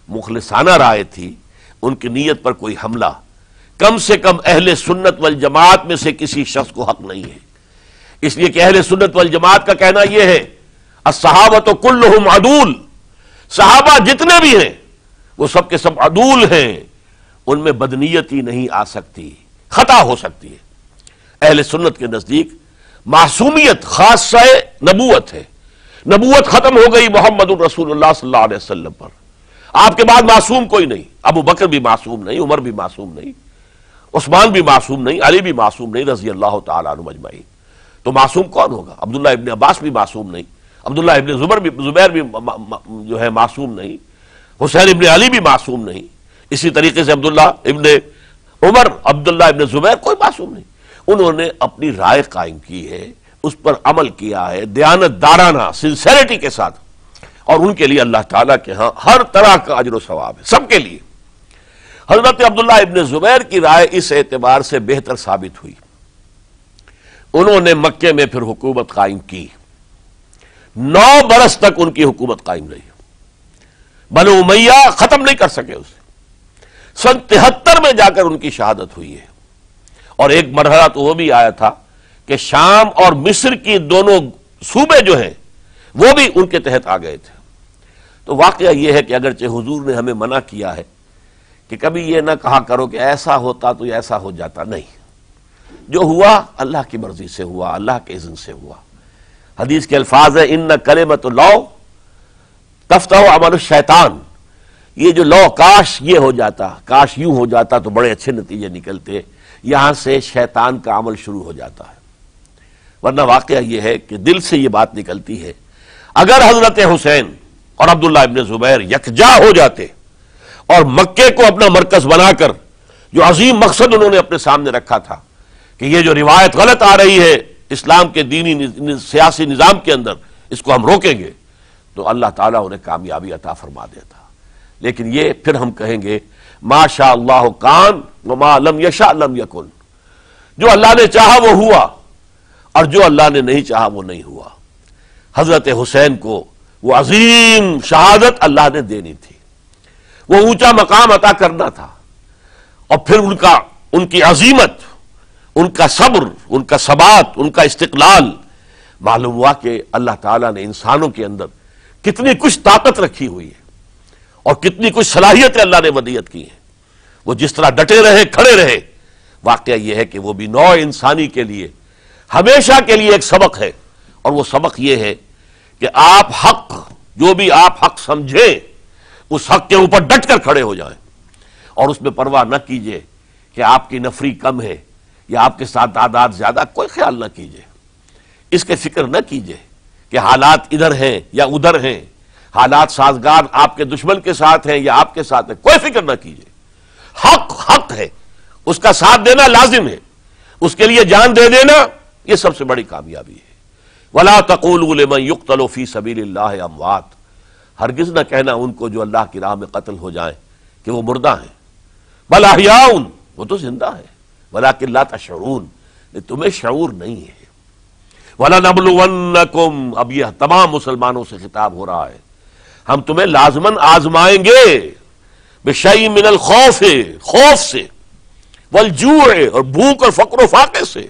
مخلصانہ رائے تھی، ان کی نیت پر کوئی حملہ کم سے کم اہل سنت والجماعت میں سے کسی شخص کو حق نہیں ہے۔ اس لیے کہ اہل سنت والجماعت کا کہنا یہ ہے الصحابۃ کلہم عدول، صحابہ جتنے بھی ہیں وہ سب کے سب عدول ہیں، ان میں بدنیتی نہیں آ سکتی، خطا ہو سکتی ہے۔ اہل سنت کے نزدیک معصومیت خاصہ نبوت ہے، نبوت ختم ہو گئی محمد الرسول اللہ صلی اللہ علیہ وسلم پر، آپ کے بعد معصوم کوئی نہیں، ابو بکر بھی معصوم نہیں، عمر بھی معصوم نہیں، عثمان بھی معصوم نہیں، علی بھی معصوم نہیں رضی اللہ تعالیٰ عنہ اجمعین۔ تو معصوم کون ہوگا؟ عبداللہ ابن عباس بھی معصوم نہیں، عبداللہ ابن زبیر بھی جو ہے معصوم نہیں، حسین ابن علی بھی معصوم نہیں، اسی طریقے سے عبداللہ ابن عمر، عبداللہ ابن زبیر، کوئی معصوم نہیں۔ انہوں نے اپنی رائے قائم کی ہے، اس پر عمل کیا ہے دیانت دارانہ سنسیریٹی کے ساتھ، اور ان کے لیے اللہ تعالیٰ کے ہاں ہر طرح کا اجر و ثواب ہے سب کے لیے۔ حضرت عبداللہ ابن زبیر کی رائے اس اعتبار سے بہتر ثابت ہوئی، انہوں نے مکے میں پھر حکومت قائم کی، 9 برس تک ان کی حکومت قائم رہی، بنو امیہ ختم نہیں کر سکے اسے، سن 73 میں جا کر ان کی شہادت ہوئی ہے، اور ایک مرحلہ تو وہ بھی آیا تھا کہ شام اور مصر کی دونوں صوبے جو ہیں وہ بھی ان کے تحت آ گئے تھے۔ تو واقعہ یہ ہے کہ اگرچہ حضور نے ہمیں منع کیا ہے کہ کبھی یہ نہ کہا کرو کہ ایسا ہوتا تو ایسا ہو جاتا، نہیں، جو ہوا اللہ کی مرضی سے ہوا، اللہ کے اذن سے ہوا۔ حدیث کے الفاظ ہیں ان کلمۃ اللہ تفتح عمل الشیطان، یہ جو لو کاش یہ ہو جاتا، کاش یوں ہو جاتا تو بڑے اچھے نتیجے نکلتے، یہاں سے شیطان کا عمل شروع ہو جاتا ہے۔ ورنہ واقعہ یہ ہے کہ دل سے یہ بات نکلتی ہے، اگر حضرت حسین اور عبداللہ ابن زبیر یکجا ہو جاتے اور مکے کو اپنا مرکز بنا کر جو عظیم مقصد انہوں نے اپنے سامنے رکھا تھا کہ یہ جو روایت غلط آ رہی ہے اسلام کے دینی سیاسی نظام کے اندر، اس کو ہم روکیں گے، تو اللہ تعالیٰ انہیں کامیابی عطا فرما دیتا۔ لیکن یہ پھر ہم کہیں گے ما شاء اللہ کان وما لم یشاء لم یکن، جو اللہ نے چاہا وہ ہوا، اور جو اللہ نے نہیں چاہا وہ نہیں ہوا۔ حضرت حسین کو وہ عظیم شہادت اللہ نے دینی تھی، وہ اونچا مقام عطا کرنا تھا، اور پھر ان کی عظیمت، ان کا صبر، ان کا ثبات، ان کا استقلال، معلوم ہوا کہ اللہ تعالیٰ نے انسانوں کے اندر کتنی کچھ طاقت رکھی ہوئی ہے اور کتنی کچھ صلاحیتیں اللہ نے ودیعت کی ہیں۔ وہ جس طرح ڈٹے رہے، کھڑے رہے، واقعہ یہ ہے کہ وہ بھی نوع انسانی کے لیے ہمیشہ کے لیے ایک سبق ہے، اور وہ سبق یہ ہے کہ آپ حق، جو بھی آپ حق سمجھیں اس حق کے اوپر ڈٹ کر کھڑے ہو جائیں، اور اس میں پرواہ نہ کیجئے کہ آپ کی نفری کم ہے یا آپ کے ساتھ تعداد زیادہ، کوئی خیال نہ کیجئے، اس کے فکر نہ کیجئے کہ حالات ادھر ہیں یا ادھر ہیں، حالات سازگار آپ کے دشمن کے ساتھ ہیں یا آپ کے ساتھ ہیں، کوئی فکر نہ کیجئے۔ حق حق ہے، اس کا ساتھ دینا لازم ہے، اس کے لیے جان دے دینا یہ سب سے بڑی کامیابی ہے۔ وَلَا تَقُولُوا لِمَن يُقْتَلُ فِي سَبِيلِ اللَّهِ اموات، ہرگز نہ کہنا ان کو جو اللہ کی راہ میں قتل ہو جائیں کہ وہ مردہ ہیں، بل احیاء، وہ تو زندہ ہے، ولیکن لا تشعرون، تمہیں شعور نہیں ہے۔ وَلَنَبْلُوَنَّكُمْ، اب یہ تمام مسلمانوں سے خطاب ہو رہا ہے، ہم تمہیں لازماً آزمائیں گے، بِشَيْءٍ مِّنَ الْخَوْفِ، خوف سے، وَالْجُوعِ، اور بھوک اور فقر و فاقے سے۔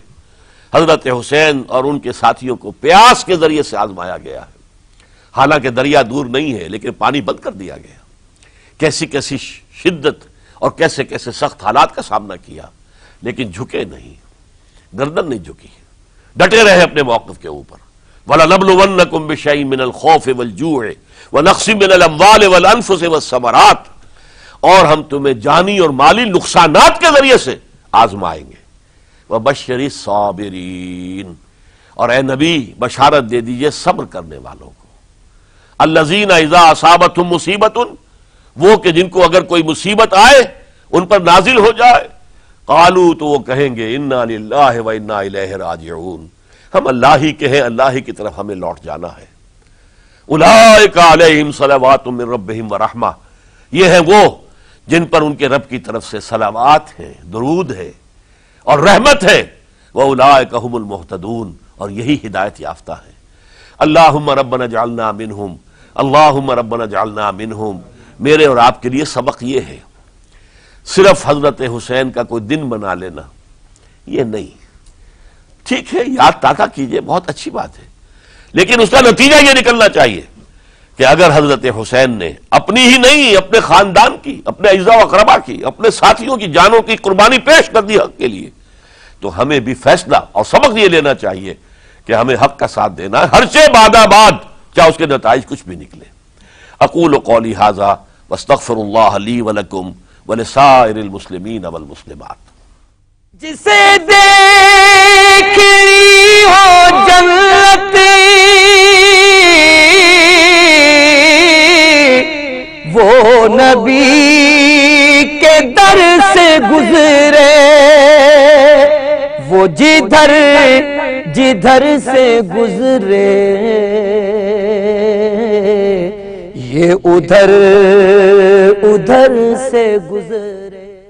حضرت حسین اور ان کے ساتھیوں کو پیاس کے ذریعے سے آزمایا گیا ہے، حالانکہ دریا دور نہیں ہے لیکن پانی بند کر دیا گیا، کیسی کیسی شدت اور کیسے کیسے سخت حالات کا سامنا کیا، لیکن جھکے نہیں، گردن نہیں جھکی، ڈٹے رہے اپنے موقف کے اوپر۔ وَلَنَبْلُوَنَّكُمْ بِشَيْءٍ مِّنَ الْخَوْفِ وَالْجُوعِ وَنَقْصٍ مِّنَ الْأَمْوَالِ وَالْأَنفُسِ وَالثَّمَرَاتِ، اور ہم تمہیں جانی اور مالی نقصانات کے ذریعے سے آزمائیں گے۔ وَبَشِّرِ الصَّابِرِينَ، اور اے نبی بشارت دے دیجئے صبر کرنے والوں کو۔ الَّذِينَ إِذَا أَصَابَتْهُمْ مُصِيبَةٌ، وہ کہ جن کو اگر کوئی مصیبت آئے، ان پر نازل ہو جائے، قالوا، تو وہ کہیں گے اِنَّا لِلَّهِ وَإِنَّا إِلَيْهِ راجعون، ہم اللہ ہی کے ہیں، اللہ ہی کی طرف ہمیں لوٹ جانا ہے۔ أُولَئِكَ عَلَيْهِمْ صَلَوَاتٌ مِّن رَّبِّهِمْ وَرَحْمَةٌ، یہ ہیں وہ جن پر ان کے رب کی طرف سے صلوات ہیں، درود ہے اور رحمت ہے، وَأُولَٰئِكَ هُمُ الْمُهْتَدُونَ، اور یہی ہدایت یافتہ ہیں۔ اللہم ربنا اجعلنا منہم، اللہم ربنا اجعلنا منہم۔ میرے اور آپ کے لیے سبق یہ ہے، صرف حضرت حسین کا کوئی دن بنا لینا یہ نہیں، ٹھیک ہے یاد تازہ کیجئے، بہت اچھی بات ہے، لیکن اس کا نتیجہ یہ نکلنا چاہیے کہ اگر حضرت حسین نے اپنی ہی نہیں، اپنے خاندان کی، اپنے اعزاء و اقربا کی، اپنے ساتھیوں کی جانوں کی قربانی پیش کر دی حق کے لیے، تو ہمیں بھی فیصلہ اور سبق یہ لینا چاہیے کہ ہمیں حق کا ساتھ دینا ہے، ہر سے بعد چاہے اس کے نتائج کچھ بھی نکلے۔ اقول قولی ھذا واستغفر اللہ لی ولکم ولسائر المسلمین والمسلمات۔ جسے دیکھنی ہو جنت وہ نبی کے در سے گزرے، وہ جدھر سے گزرے یہ ادھر سے گزرے۔